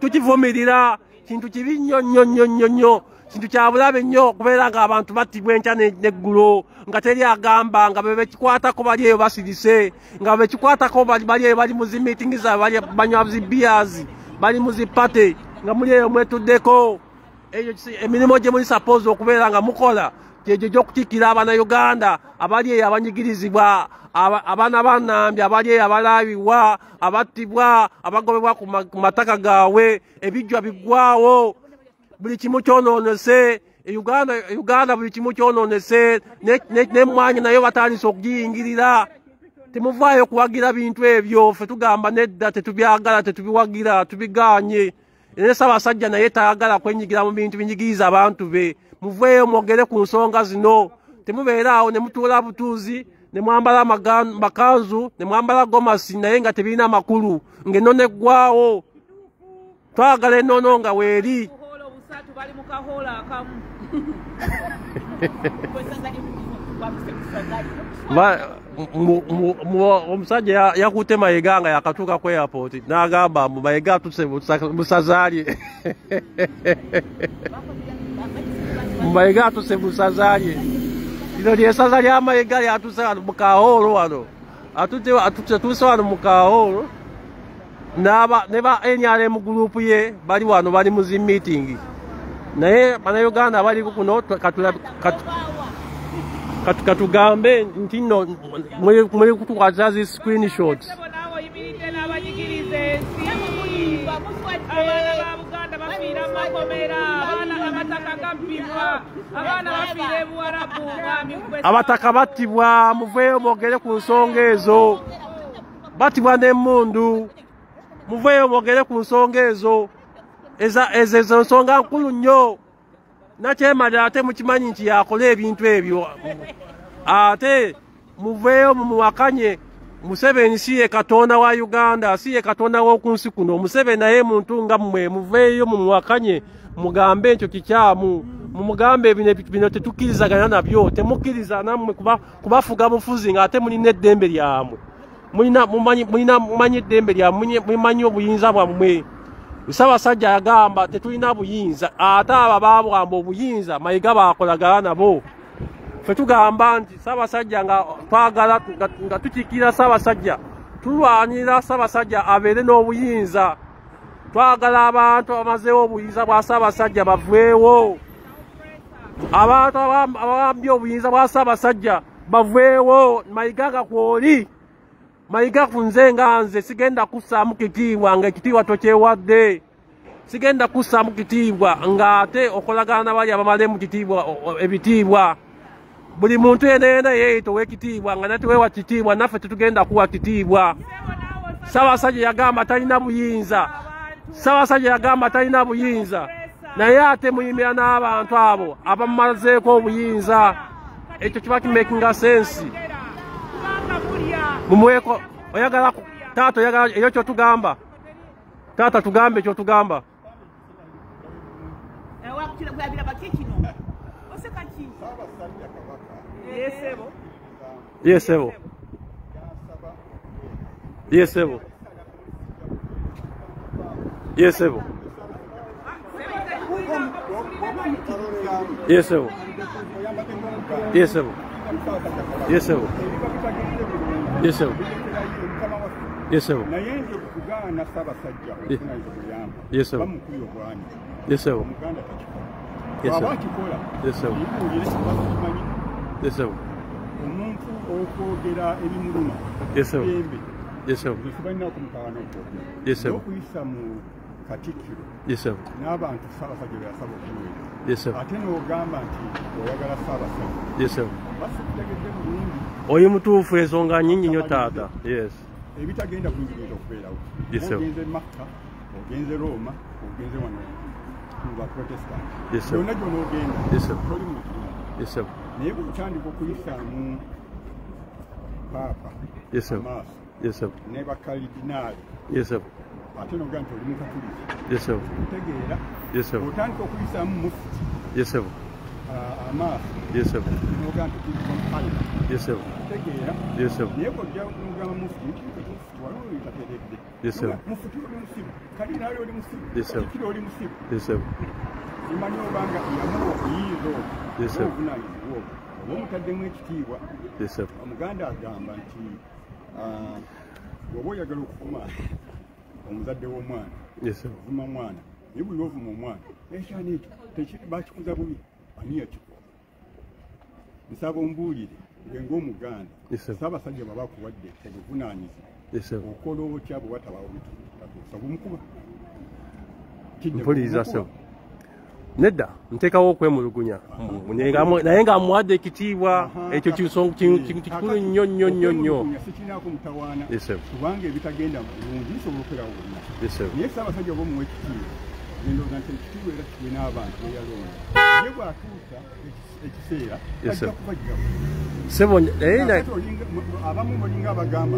tukivumirira kintu kibi nnyo kintu kya bulabe nnyo okubeera nga abantu battibwa enkya n'eggulo nga teri agamba nga bebekikwatako bali eyo basirise nga bebekikwatako bali eyo bali mu zi meeting zaabwe banywa zi beers bali mu zi pate nga muli eyo mwetuddeko eyo emirimu gye muli suppose okubeera nga mukola gyegyo gy'okutikkira Abannayuganda abali eyo abanyigirizibwa abaana bannambi abali eyo abalaabibwa abattibwa abagobebwa ku mataka gaabwe ebijjwa biggwawo buli kimu kyonoonese Uganda buli kimu kyonoonese n'emmwanyi nayo batandise okugiyingirira temuvaayo kuwagira bintu ebyo ffe tugamba nedda tetubyagala tetubiwagira tubigaanye ne Ssaabasajja naye tayagala kwenyigira mu bintu binyigiriza abantu be muveeyo mwogere ku nsonga zino temubeera awo ne mutuula butuuzi ne mwambala makanzu ne mwambala gomasi naye nga tebirina makulu ng'enno neggwawo twagala ennono nga weeri omusajja yakutte Mayiga nga yakatuuka ku airport n'agamba mbu Mayiga atuse busazaalye Mayiga atuse busazaalye lino lyesaza lya Mayiga lyatuse wano mu Kahoolo wano atuuse wano mu Kahoolo ne ba NRM group ye bali wano bali mu zi meeting naye Bannayuganda bali kuno katugambe nti nno muli kutukwata zi screenshots abaana ba Buganda bafiira makomera abaana amataka gabbibwa abaana bafiira ebuwarabu abataka battibwa muveeyo mwogere ku nsonga ezo battibwa n'emmundu muveeyo mwogere ku nsonga ezo ezo nsonga nkulu nnyo nakyemalira ate mukimanyi nti yakola ebintu ebyo ate muveeyo mumuwakanye Museveni si ye Katonda wa Uganda si ye Katonda w'oku nsi kuno Museveni naye muntu nga mmwe muveeyo mumuwakanye mugambe ekyo kikyamu mumugambe bino tetukkirizaganya nabyo temukkiriza nammwe kubafuga bufuzi ng'ate mulina eddembe lyamwe mumanyi eddembe lyamwe mumanyi obuyinza bwammwe Ssaabasajja yagamba tetulina buyinza ate abo baabwamba obuyinza Mayiga baakolagana nabo ffe tugamba nti Ssaabasajja nga twagala nga tukiikirira Ssaabasajja tulwanirira Ssaabasajja abeere n'obuyinza twagala abantu abamazeewo obuyinza bwa Ssaabasajja baveewo abantu abawambye obuyinza bwa Ssaabasajja baveewo Mayiga nga kwoli Mayiga ku nze nga nze sigenda kussaamu kitiibwa nga ekitiibwa tokyewadde sigenda kussaamu kitiibwa ng'ate okolagana n'abali abamalemu ebitiibwa buli muntu yenna yeeyita ow'ekitiibwa nga natiweewa kitiibwa naffe tetugenda kuwa kitiibwa Ssaabasajja yagamba talina buyinza Ssaabasajja yagamba talina buyinza naye ate muyimira n'abantu abo abamumazeeko obuyinza ekyo kiba kimakinga sensi mumuweko oyagala taata oyagala eyo kyotugamba taata tugambe kyotugamba yesebo yesebo yesebo yesebo yesebo yesebo yesebo yesebo yesebo yesebo yesebo yesebo omuntu okwogera ebimuluma yesebo embi yesebo tekibalina okumukabana yesebo okuyisa mu katikkiro yesebo n'abantu Ssaabasajja bwe yasaba okuweera yesebo ate n'ogamba nti oyagala Ssaabasajja yesebo basikutegedde bulungi oyo mutuufu ensonga nnyingi nnyo taata yes ebitagenda kuyinza okubeerawo ogenze Makka ogenze Roma ogenze wano mu baprotestant yonna gy'onoogenda toli muntu yesebo naye bw'otandika okuyisaamu paapa amaaso ne bakaridinaali ate noga nti oli mukatuliki otegeera otandika okuyisaamu mufuti amaaso noga nti okimukalina otegeera naye bw'ojja nogamba mufuti waliwo bitateredde mufuti oli musibu kalinaali oli musibu kikiri oli musibu simanyi obanga yamuwa okuyinza okwo obuvunanyizibwa obwo oba omutaddemu ekitiibwa omuganda agamba nti bw'oba oyagala okuvuma omuzadde w'omwana ovuma mwana naye buli lwovuma omwana ekyana ekyo bakikuza bubi ani yakikuwa nsaba ombuulire nge ng'omuganda Ssaabasajja bw'aba akuwadde obuvunanyizibwa okola otya bwe watabawo bitatuusa bumukuba mpuliriza ssebo nedda nteekawo okwemulugunya naye ng'amuwadde ekitiibwa ekyo kikulu nnyo nnyo nnyo nnyo sikirinaako mutawaana kubanga ebitagenda bulungi bisobola okwerawo bonna naye Ssaabasajja oba omuwa ekitiibwa endooza nti ekitiibwa era kiwe n'abantu beyalonda naye bw'atuusa ekiseera ajja kubajjawo abamu mulinga abagamba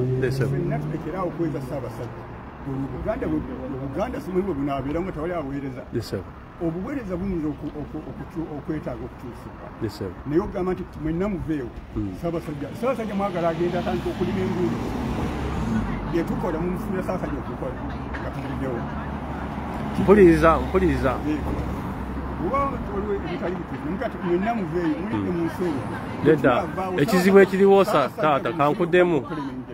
fenna tulekeraawo okweza Ssaabasajja Obuganda simanyi bwe bunaabeeramu nga tewali aweereza obuweereza buyinza okwetaaga okukyusibwa naye ogamba nti mwenna muveewo Ssaabasajja mwagala agenda atandika okulima enguudo byetukola mumufunira Ssaabasajja okukola nga tubuliddewo mpuliriza oba waliwo ebitali bituufu mukati mwenna muveeyo mulidde mu nsi eyo nedda ekizibu ekiriwo taata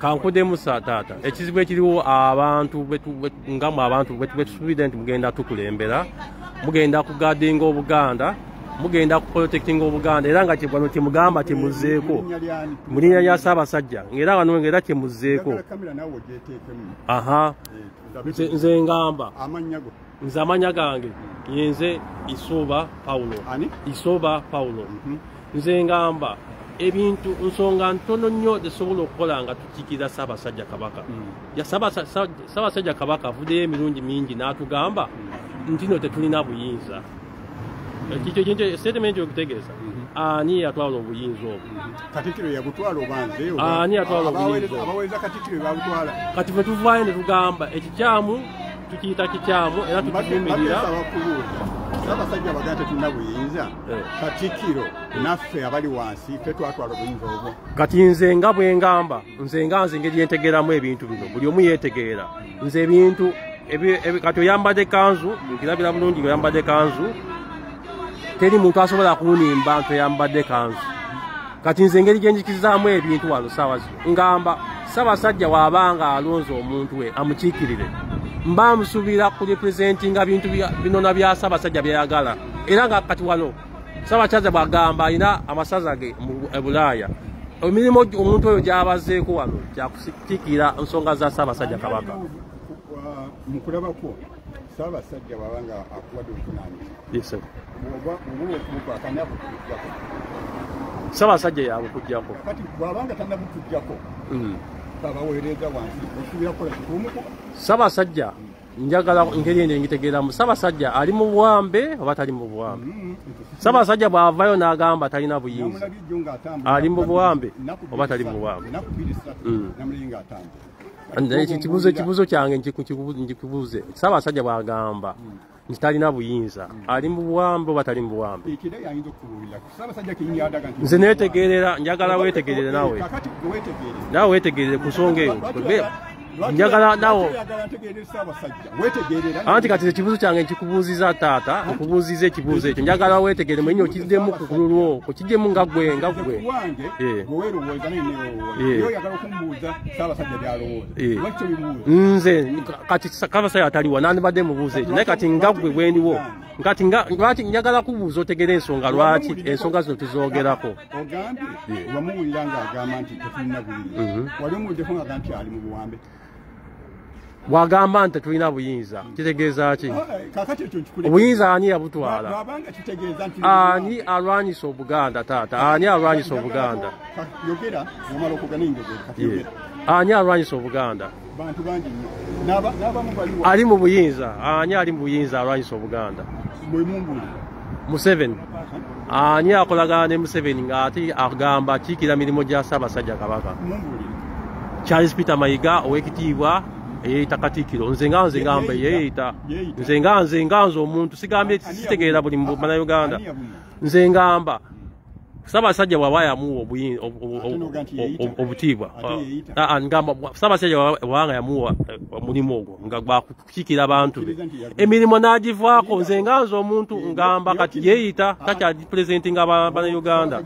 kankuddemu taata ekizibu ekiriwo abantu nga mu abantu betusuubidde nti mugenda tukulembera mugenda kugadinga Obuganda mugenda kuprotectinga Obuganda era nga wano kyemugamba kyemuzzeeko mu linnya lya Ssaabasajja ng'era wano ng'era kyemuzzeeko nze ngamba amannya go nze amanya gange yenze Isoba Paulo. Ani? Isoba Paulo. Nze ngamba ebintu nsonga ntono nnyo zisobola okukola nga tukiikirira Ssaabasajja Kabaka. Ya Ssaabasajja Kabaka avuddeyo emirundi mingi n'atugamba nti no tetulina buyinza. Ekyo statement okutegeeza. Ani yatwala obuyinza obwo? Katikkiro yabutwala obanze. Ani yatwala obuyinza obwo? Abaweereza Katikkiro babutwala. Kati ffe tuvaayo ne tugamba ekikyamu tukiyita kikyamu era tukivumirira. Ssaabasajja bagamba tetulina buyinza. Katikkiro naffe abali wansi ffe twatwala obuyinza obwo. Kati nze nga bwe ngamba nze engeri yentegeeramu ebintu bino buli omu yeetegeera. Nze ebintu kati oyambadde kanzu nkirabira bulungi oyambadde kanzu teri muntu asobola kunimba nti oyambadde kanzu. Kati nze engeri gye njikizaamu ebintu wano saawa zino ngamba Ssaabasajja bw'abanga alonze omuntu we amukiikirire mba musuubira ku representinga bintu binona bya Ssaabasajja byayagala era nga kati wano Ssaabasajja bw'agamba alina amasaza ge mu Bulaaya emirimu omuntu oyo gy'abazeeko wano kyakukiikirira nsonga za Ssaabasajja Kabaka. Mu kulabako Ssaabasajja bw'abanga akuwadde obuvunaanyizibwa Ssaabasajja yabukuggyako kati bw'abanga tannabukuggyako abaweereza wansi osuubira kukola kikumuko. Ssaabasajja njagala ngeri ende ngitegeeramu Ssaabasajja ali mu buwambe oba tali mu buwambe? Ssaabasajja bw'avaayo n'agamba talina buyinza ali mu buwambe oba tali mu buwambe? Ekibuuzo kyange nkikubuuze Ssaabasajja bw'agamba nti talina buyinza ali mu buwambe oba tali mu buwambe? Nze neetegeerera njagala weetegerere nawe weetegerere ku nsonga eyo njagala nawo anti kati ekibuuzo kyange nkikubuuziza taata okubuuziza ekibuuzo ekyo njagala weetegerere mwenye okiddemu ku kululwo okijjemu nga ggwe nze kati Ssaabasajja ataliwa nandibadde mubuuza ekyo naye kati nga ggwe bwendiwo kati lwaki njagala kubuuza otegere ensonga lwaki ensonga zino tuzoogerako. Ogambye wamuwulira ng'agamba nti tetulina buyinza wali omuwuliddeko ng'agamba nti ali mu buwambe. Bw'agamba nti tetulina buyinza kitegeeza ki? Obuyinza ani yabutwala? Ani alwanyisa Obuganda taata? Ani alwanyisa Obuganda? Ani alwanyisa Obuganda? Ali mu buyinza. Ani ali mu buyinza alwanyisa Obuganda? Museveni. Ani akolagana ne Museveni ng'ate agamba kiikira mirimu gya Ssaabasajja Kabaka? Charles Peter Mayiga ow'ekitiibwa eyeeyita Katikkiro. Nze ngamba yeeyita nze nganze omuntu sigambye sitegeera buli mu Bannayuganda. Nze ngamba Ssaabasajja bw'aba yamuwa obutiibwa ngamba Ssaabasajja bw'abanga yamuwa omulimu ogwo nga gwakukiikira abantu be emirimu n'agivaako. Nze nganze omuntu ngamba kati yeeyita takyali purezentinga Bannayuganda.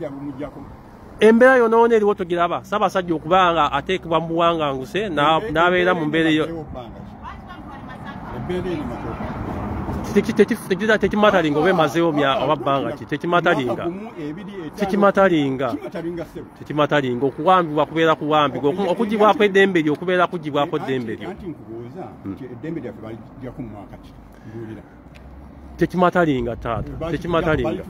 Embeera yonoona eriwo tugiraba Ssaabasajja okubanga ateekebwa mu buwanganguse n'abeera mu mbeera eyo tekimatalinga oba emazeewo oba bbanga ki tekimatalinga okuwambibwa kubeera kuwambibwa okugibwako eddembe lyo okubeera kugibwako eddembe lyo tekimatalinga taata tekimatalinga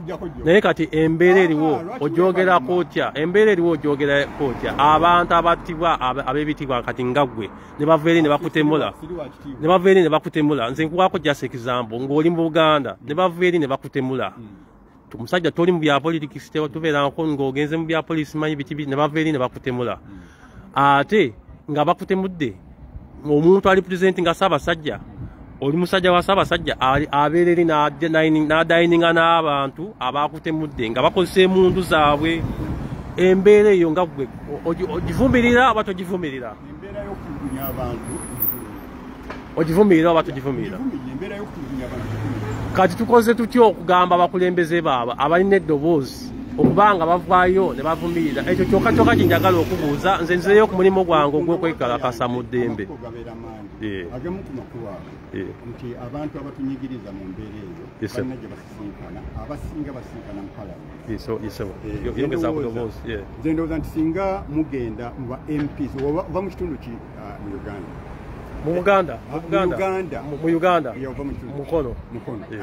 naye kati embeera eriwo ogyogerako otya abantu abattibwa ab'ebitibwa kati nga ggwe ne bava eri ne bakutemula nze nkuwaako just example ng'oli mu Buganda ne bava eri ne bakutemula omusajja toli mu bya politics tubeerako ng'ogenze mu bya polisi manyi biti ne bava eri ne bakutemula ate nga bakutemudde omuntu ali pulezidenti nga Ssaabasajja oli musajja wa Ssaabasajja abeera eri n'adayininga n'abantu abaakutemudde nga bakozesa emundu zaabwe. Embeera eyo nga ggwe ogivumirira oba togivumirira? Ogivumirira oba togivumirira? Kati tukoze tutya okugamba abakulembeze baabwe abalina eddoboozi okubanga bavaayo ne bavumirira? Ekyo kyokka kyenjagala okubuuza. Nze nzireyo ku mulimu gwange ogw'okwekalakasa mu ddembe. Nti abantu abatunyigiriza mu mbeera eyo balina gye basisinkana abasinga basinkana mu Parliament. Nze ndowooza nti singa mugenda mu ba MPs oba mu kitundu ki mu Uganda Mu Buganda. Mu Uganda. Yova mu Mukono.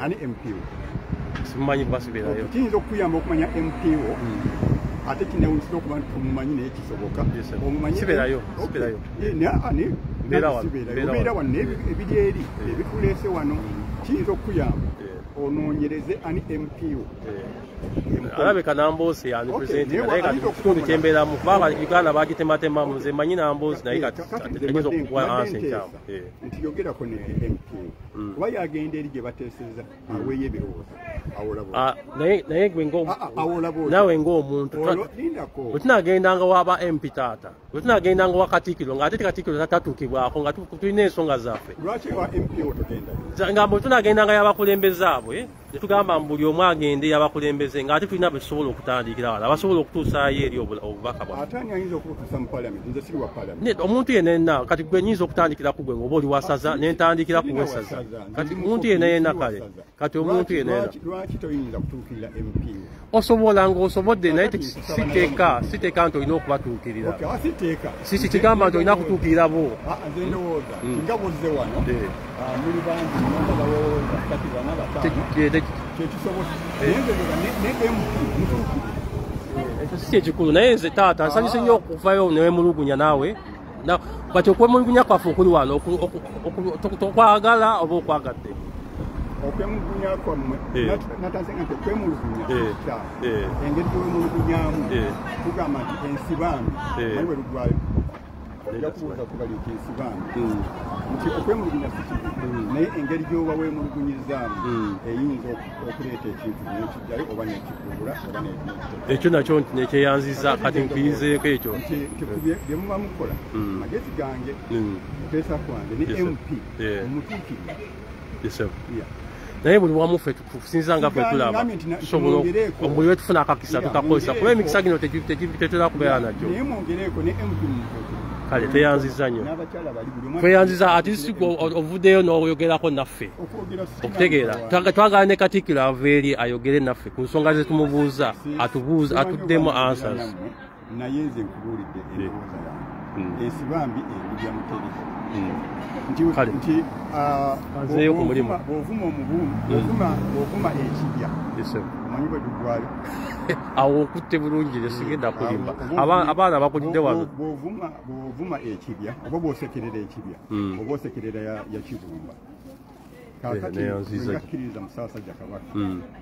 Ani MPO. Simanyi basibirayo. Kiyinza okuyamba okumanya MPO. Ate kinawulisira okuba nti tumumanyi naye kisoboka. Omumanyi sibirayo. Beera wano ebiri eri ebikuleese wano kiyinza okuyamba onoonyereze ani MPO. Alabika Namboozi yani presenting naye kati kitundu kyembeeramu kubanga Uganda bagitematemamu nze manyi Namboozi naye kati ayinza okuwa ansi enkyamu nti yogerako ne MPO kuba yagenda eri gye bateeseza aweeyo ebirowoozo naye gwe nawe ng'omuntu bwe tunagendanga waba MP taata bwe tunagendanga wa Katikkiro ng'ate Katikkiro tatuukibwako nga tulina ensonga zaffe lwaki wa MPO togenda nga bwe tunagendanga y'abakulembeze abo tetugamba buli omu agende y'abakulembeze ng'ate tulina bwe tusobola okutandikira wala abasobola okutuusaayo eri obubaka bwaffe. Ate ani ayinza okutuusa mu paalamenti? Nze siri wa paalamenti. Omuntu yenna kati gwe nyinza okutandikira ku gwe ng'oba oli wasaza ne ntandikira ku wesaza kati omuntu yenna kale kati omuntu yenna lwaki toyinza kutuukirira MPO? Osobola ng'osobodde naye siteeka nti olina okubatuukirira. Si kigamba nti olina kutuukirira bo. Nze ndowooza nga bozze wano muli bangi namba balowooza kati bana batano kyekisobola naye nze ne MP mutuukire. Ekyo si kyekikulu naye nze taata nsanyuse nnyo okuvayo newemulugunya naawe kati okwemulugunya kwaffe okuli wano tokwagala oba okwagadde. Okwemulugunya kwammwe natasenga nti okwemulugunya engeri gyewemulugunyamu tugamba nti ensibambi naye werugwayo ojja kubuuza kubali nti ensibambi nti okwemulugunya si kibi naye engeri gyoba weemulugunyizaamu eyinza okuleeta ekintu nekijjayo oba nekikubula oba ekyo nakyo nti nekyeyanziza kati nkuyizeeko ekyo bye muba mukola magezi gange okuteesa kwange ne MP omutuukirivu naye buli wamu ffe tusinza nga ffe tulaba tusobola buli wetufuna akakisa tukakozesa kuba emikisa gino tetulina kubeera najjo kale tweyanziza nnyo tweyanziza ati ovuddeyo n'oyogerako naffe okutegeera twagala ne Katikkiro ava eri ayogere naffe ku nsonga ze tumubuuza atuddemu answers. Naye nze nkubuulidde endowooza yange ensibambi erudya mutereka nti azeeyo ku mulimu bw'ovuma bw'ovuma ekibya omanyi bwe tugwayo awo okutte bulungi sigenda kulimba abaana bakulidde wano bw'ovuma ekibya oba bw'osekerera ekibya oba osekerera ya kibumba kakati wegakkiririza mu Ssaabasajja Kabaka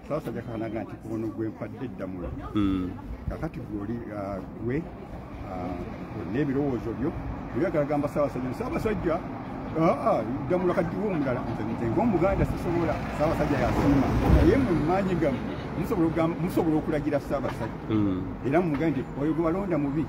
Ssaabasajja Kabaka naga nti kubono gwe mpadde eddamula kakati gwoli gwe n'ebirowoozo byo oyagala gamba Ssaabasajja ddamula kadiwo omulala nze ng'Omuganda sisobola Ssaabasajja yasiima naye mu maanyi gammwe musobola okulagira Ssaabasajja era mumugambe nti oyo gwe balonda mubi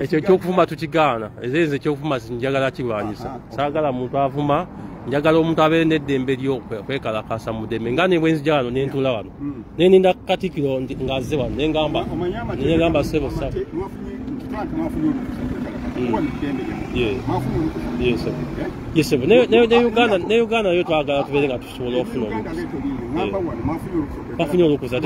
ekyo ekyokuvuma tukigaana ezenze ekyokuvuma njagala kirwanyisa saagala muntu avuma njagala omuntu abeere n'eddembe ly'okwekalakasa mu ddembe nga ne bwenzija wano nentula wano neninda Katikkiro ng'azze wano nengamba sebo sabo ne Uganda nayo twagala tubeere nga tusobola okufuna bafunye olukusa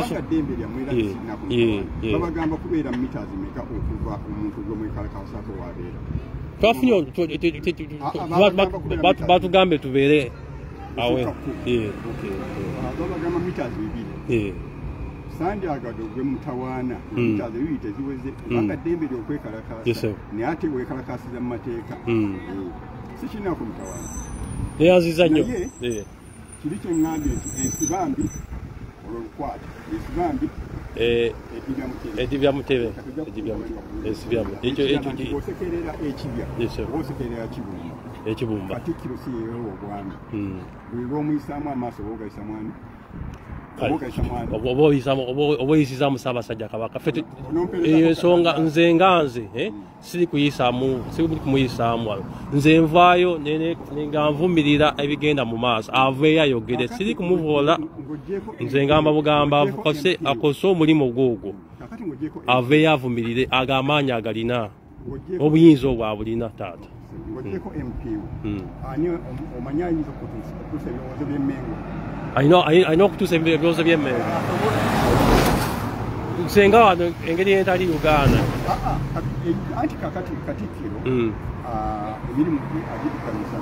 babagamba kubeera mita zimeka okuva omuntu gwemwekalakasako wabeera twafunye batugambe tubeere awe babagamba mita bibiri sandyagadde ogwe mutawaana mita zibiri teziweze kubanga ddembe lyokwekalakasa naye ate weekalakasiza mu mateeka si kinaku mutawaana neyanziza nnyo kiri kyeŋŋambye nti ensibambi olwolukwata ensibambi edibya mutebe osekerera ekibya oba osekerera kibumba Katikkiro si yeewo obwami bwe bw'omuyisaamu amaaso oba ogayisa mwani oba oyisizaamu Ssaabasajja Kabaka eyo ensonga nze nga nze siri kumuyisaamu wano nze nvaayo nga nvumirira ebigenda mu maaso aveeyo ayogere siri kumuvoola nze ngamba bugamba akose omulimu gwogwo aveeyo avumirire ag'amaanyi agalina obuyinza obwo abulina taata ng'ogyeko MPO ani omanyi ayinza okutuusa ebirowoozo by'emmengo alina okutuusa ebirowoozo by'emmengo senga wano engeri entali Uganda. Anti kakati Katikkiro ebiri mu agidukanisa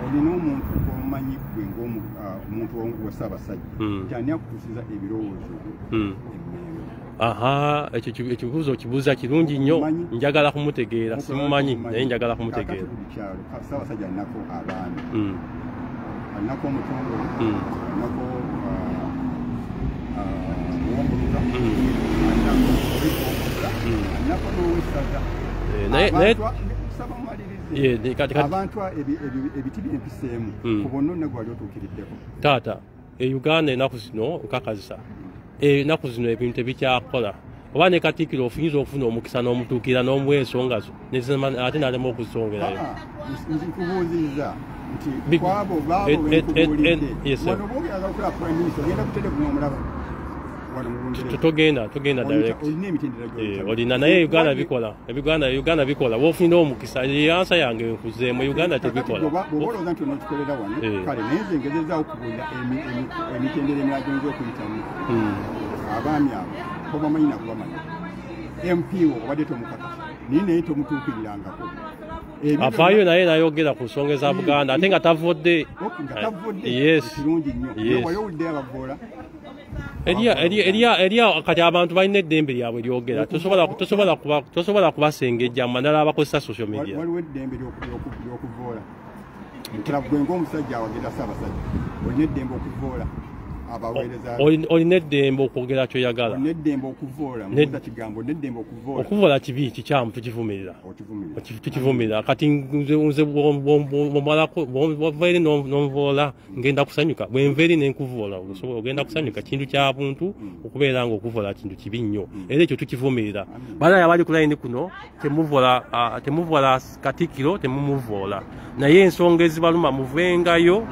olina omuntu omumanyi gwe ng'omuntu wa Ssaabasajja kyani akutuusiza ebirowoozo aha ekibuuzo kibuuza kirungi nnyo njagala kumutegeera simumanyi naye njagala kumutegeera Ssaabasajja alinako abaana alinako omutongole alinako owombuluka alinako n'owesaza abantu ebiti byempiseemu ku bonna onna gwali otuukiriddeko taata Uganda ennaku zino nkakazisa ennaku zino ebintu tebikyakola oba ne Katikkiro ofunyiza okufuna omukisa n'omutuukira n'omuwa ensonga zo ate n'alema okuzisongerayo nkubuuzizza nti kwabo baabo benkubuulidde wano boogeraga okukola prime minister ogenda kutereku n'omulaba togenda direct olina naye Uganda bikola wofunira omukisa yansa yange nkuzeemu Uganda tebikola olowooza nti onokikolera wano kale naye nze ngezezaawo okubuulira emitendera emirajonza okuyitamu abaami abo tobamanyi nakubamanyi MP wo obadde tomukakasa naye naye tomutuukirirangako afaayo naye nayogera ku nsonga eza Buganda ate nga tavodde kirungi nnyo wali owuliddeyo abavoola eriya kati abantu balina eddembe lyabwe lyogera tosobola kubasengejja manala abakozesa social media waliwo eddembe lyokuvoola gwe ng'omusajja awagenda Ssaabasajja olina eddembe okuvoola abaweereza olina eddembe okwogera kyoyagala okuvoola kibi kikyamu tukivumirira kati nze bw'ovaire n'onvoola ngenda kusanyuka bwenva eri nenkuvoola ogenda kusanyuka kintu kya buntu okubeera nga okuvoola kintu kibi nnyo era ekyo tukivumirira balayi abali ku layini kuno temuvoola Katikkiro temumuvoola naye ensonga ezibaluma muvengayo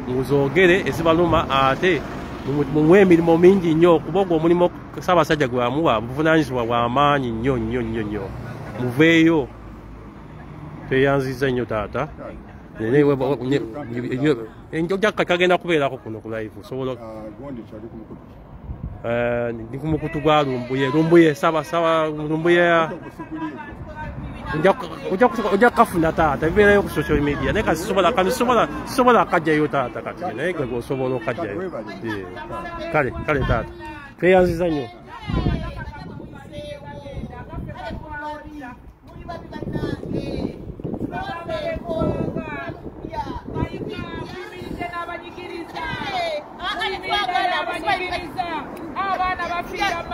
muzoogere ezibaluma ate mumuwe emirimu mingi nnyo kuba ogwo omulimu Ssaabasajja gwe wamuwa buvunaanyizibwa bw'amaanyi nnyo muveeyo tweyanziza nnyo taata kagenda kubeerako kuno ku live osobola ndi ku mukutu gwa lumbuye ojja kafuna taata bibeerayo ku social media naye kati sisobola akajjayo taata kati naye gwe osobola okajjayo kale taata tweyanziza nnyo abaana bafiira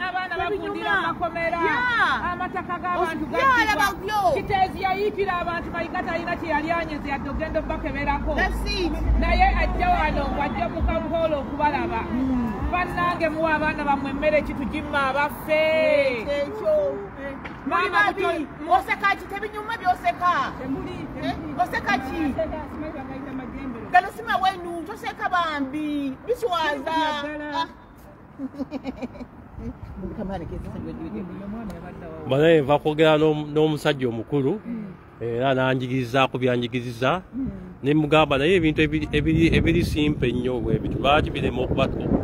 abaana bafundira amakomera amataka g'abantu kiteezi yayiikira abantu bayiga talina kye yali anyeze yadde ogenda obakeberako naye ajja wano wajja mu kampoolo okubalaba bannange muwa abaana bammwe emmere kitugimma abaffe oseka ki tebinyuma byoseka oseka ki gano sima wenu toseka bambi biswaza banaye nva kwogera n'omusajja omukulu era nanjigirizaako byanjigiriza ne mugamba naye ebintu ebiri simpe nnyo bwebitu lwaki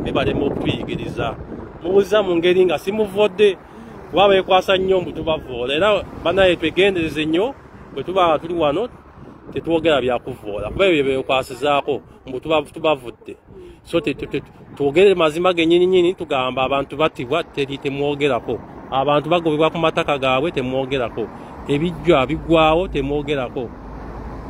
bibalema okutuyigiriza muwuza mu ngeri nga simuvodde kuba beekwasa nnyo mbu tubavoola era banaye twegendereze nnyo bwe tuba nga tuli wano tetwogera byakuvoola kuba ebyo byekwasizaako mbu tubavudde so twogere mazima gennyininyini tugamba abantu battibwa temwogerako abantu bagobebwa ku mataka gaabwe temwogerako ebijjwa biggwawo temwogerako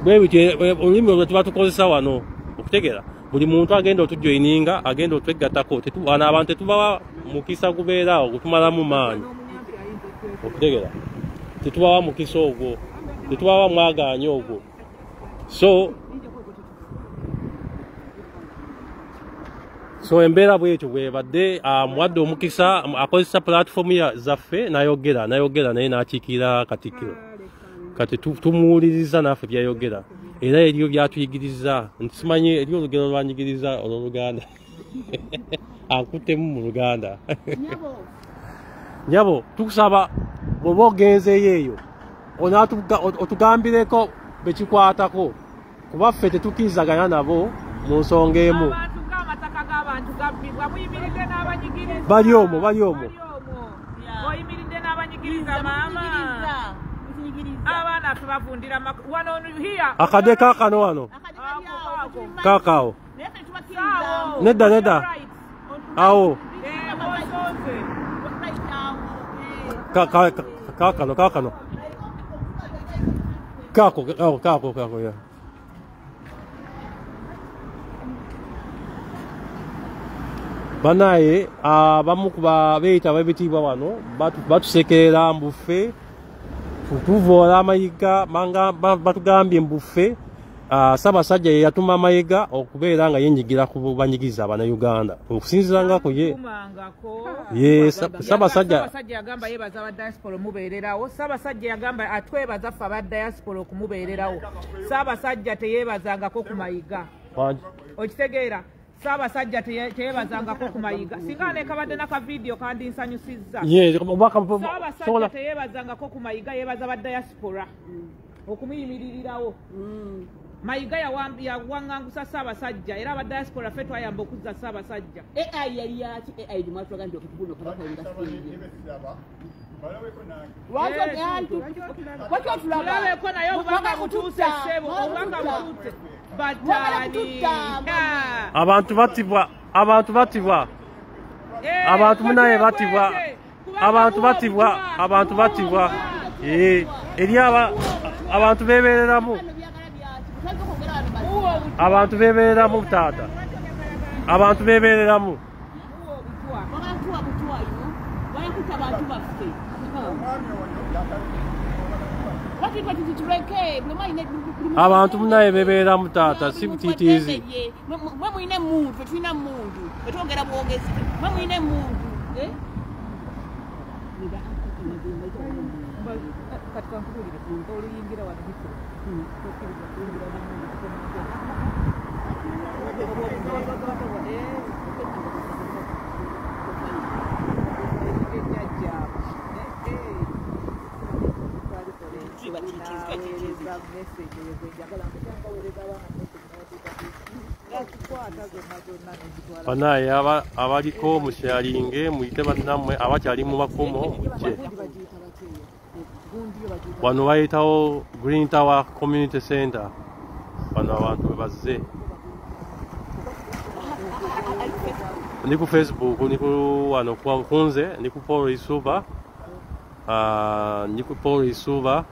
bwe bityo olulimi olwo tuba tukozesa wano okutegera buli muntu agenda otujjoininga agenda otwegattako wano abantu tetubawa mukisa gubeeraawo gutumalamu maanyi okutegera tetubawa mukisa ogwo tetubawa mwagaanya ogwo so embeera bwekyo bwebadde muwadde omukisa akozesa platform zaffe nayogera naye nakiikira Katikkiro kati tumuwuliriza naffe byayogera era eriyo byatuyigiriza nti simanyi eri olugero lwanyigiriza olw'Oluganda ankuttemu mu Luganda nyabo tukusaba bw'oba ogenzeyo eyo otugambireko bekikwatako kuba ffe tetukirizaganya nabo mu nsonga emu. Abantu ng'amataka g'abantu gabbibwa muyimiridde n'abanyigiriza. Bali omwo. Oyimiridde n'abanyigiriza maama. Abaana ffe bavundira wano hiya. Akade kaakano wano. Kaakaawo. Nedda. Awo. Kaakano. Kaako ya. Banaye abamu ku babeeyita ab'ebitiibwa wano batusekerera mbuffe kutuvoola amayiga batugambye mbuffe Ssaabasajja ye yatuma amayiga okubeera nga yenyigira ku banyigiriza Abannayuganda okusinziirangako ye Ssaabasajja yagamba yeebaza aba diaspora omubeererawo. Ssaabasajja yagamba atwebaza ffe aba diaspora okumubeererawo. Ssaabasajja teyeebazangako ku mayiga. Okitegeera? Ssaabasajja teyeebazangako ku mayiga. Singa nekabadde naka vidiyo kandinsanyusizza. Ssaabasajja teyeebazangako ku mayiga, yeebaza ba diaspora okumuyimiririrawo. Mayiga yawangangusa Ssaabasajja era aba diaspora ffe twayamba okuzza Ssaabasajja. AI yali yaki? AI dimwatulagambye okuguno kabakolinga tulabeko naye obanga mutuuse ssebo obanga mutuuse bataani abantu battibwa abantu munaye battibwa abantu battibwa eri abantu beebeereramu taata abantu beebeereramu abantu munaye beebeereramu taata si butiitiizi mwe muyina emundu tetulina mundu etwogera bwogezi mwe muyina emundu banaye abaliko musyalinge muyite bannammwe abakyali mu makumo mujje wano bayitawo Green Tower Community Center wano abantu bazze ndi ku Facebook ndi ku wano kunze ndi ku Paul Isuba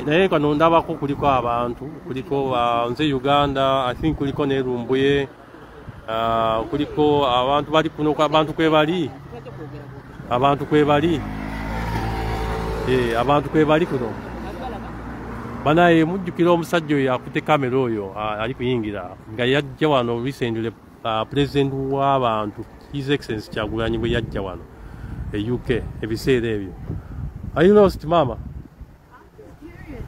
naye kano ndabako kuliko abantu kuliko nze Uganda I think kuliko ne Lumbuye kuliko abantu bali kuno abantu kwebali kuno banaye mujjukira omusajja oyo akutte kamera oyo ali kuyingira nga yajja wano recently president w'abantu His Excellency Kyagulanyi bwe yajja wano UK ebiseera ebyo. Are you lost mama?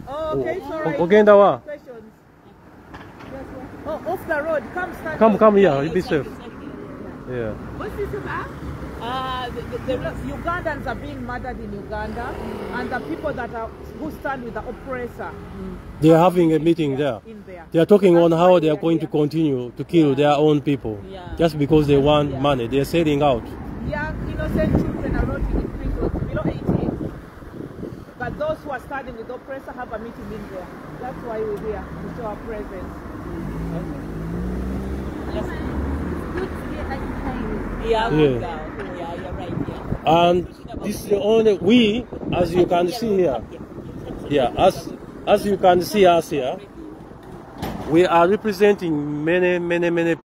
Okay, sorry. Ogenda wa? Off the road. Come here. You'll be safe. Yeah. What's this about? The Ugandans are being murdered in Uganda, and the people who stand with the oppressor. They are having a meeting there. They are talking on how they are going to continue to kill their own people, just because they want money. They are selling out. Young innocent children are rotting in prisons below 18. But those who are standing with the oppressor have a meeting in there. That's why we're here to show our presence. Yeah, you're right. And this is the only as you can see here. Yeah, as you can see us here, we are representing many.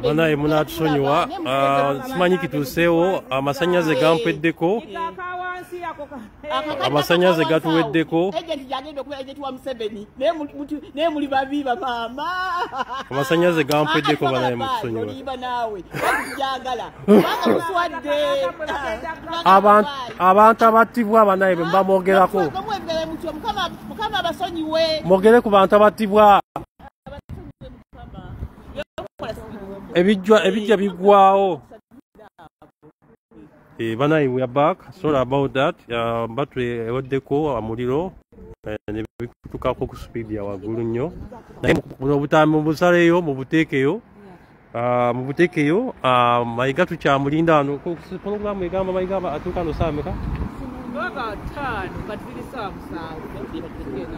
Banaye munatusonyiwa simanyi kituuseewo amasannyalaze gampweddeko amasannyalaze gatuweddeko amasannyalaze gampweddeko banaye mutusonyiwa abantu abattibwa banaye bwe mba mwogerako mwogere ku bantu abattibwa ebijja biggwaawo Banayi, we are back. Sorry about that. Battery ewaddeko amuliro ne bitukako ku speed ya waggulu nnyo. Naye buno obutamu busaleyo mubutekeyo Mayiga tukyamulinda wano. Program egamba Mayiga atuuka wano saa meka?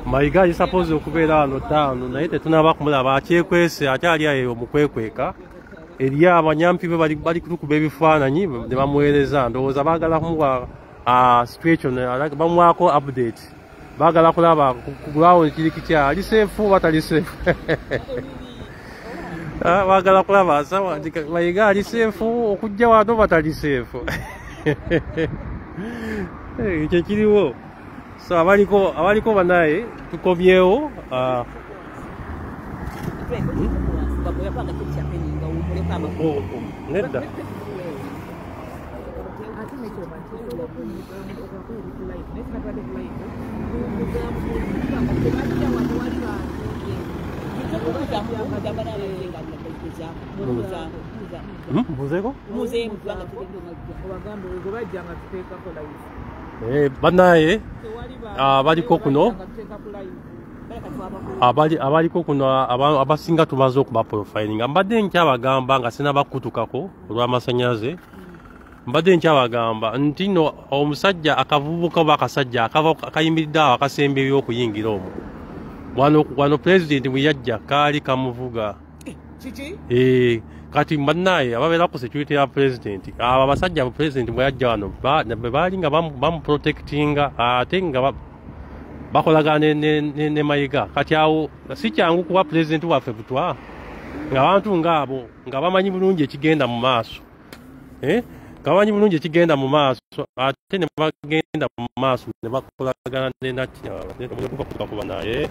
Mayiga is supposed okubeera wano ttaano naye tetunaba kumulaba akyekwese akyali ayo mukwekweka. Eri abanyampi be bali kutukuba ebifaananyi ne bamuweereza ndowooza baagala kumuwa situation bamwako update baagala kulaba ku ground kiri kitya ali seefu batali seefu baagala kulaba sawa Mayiga ali seefu okujja wano batali seefu ekyo kiriwo so abaliko banaye tukomyewo nedda mbuzeeko banaye abaliko kuno abaliko kuno abasinga tumaze okuba profiling mbadde nkyabagamba nga sinabakutukako olw'amasannyalaze mbadde nkyabagamba nti no omusajja akavubuka oba akasajja akayimiridde awo akasemberera okuyingira omwo wano president bwe yajja kaali kamuvuga kati bannaye ababeera ku security ya president abo abasajja president bwe yajja wano baali nga bamuprotectinga ate nga bakolagana ne Mayiga kati awo si kyangu kuba president waffe butwa ng'abantu ng'abo nga bamanyi bulungi ekigenda mu maaso kabanyi bulungi ekigenda mu maaso ate ne bagenda mu maaso ne bakolagana ne natya ne bakuba naye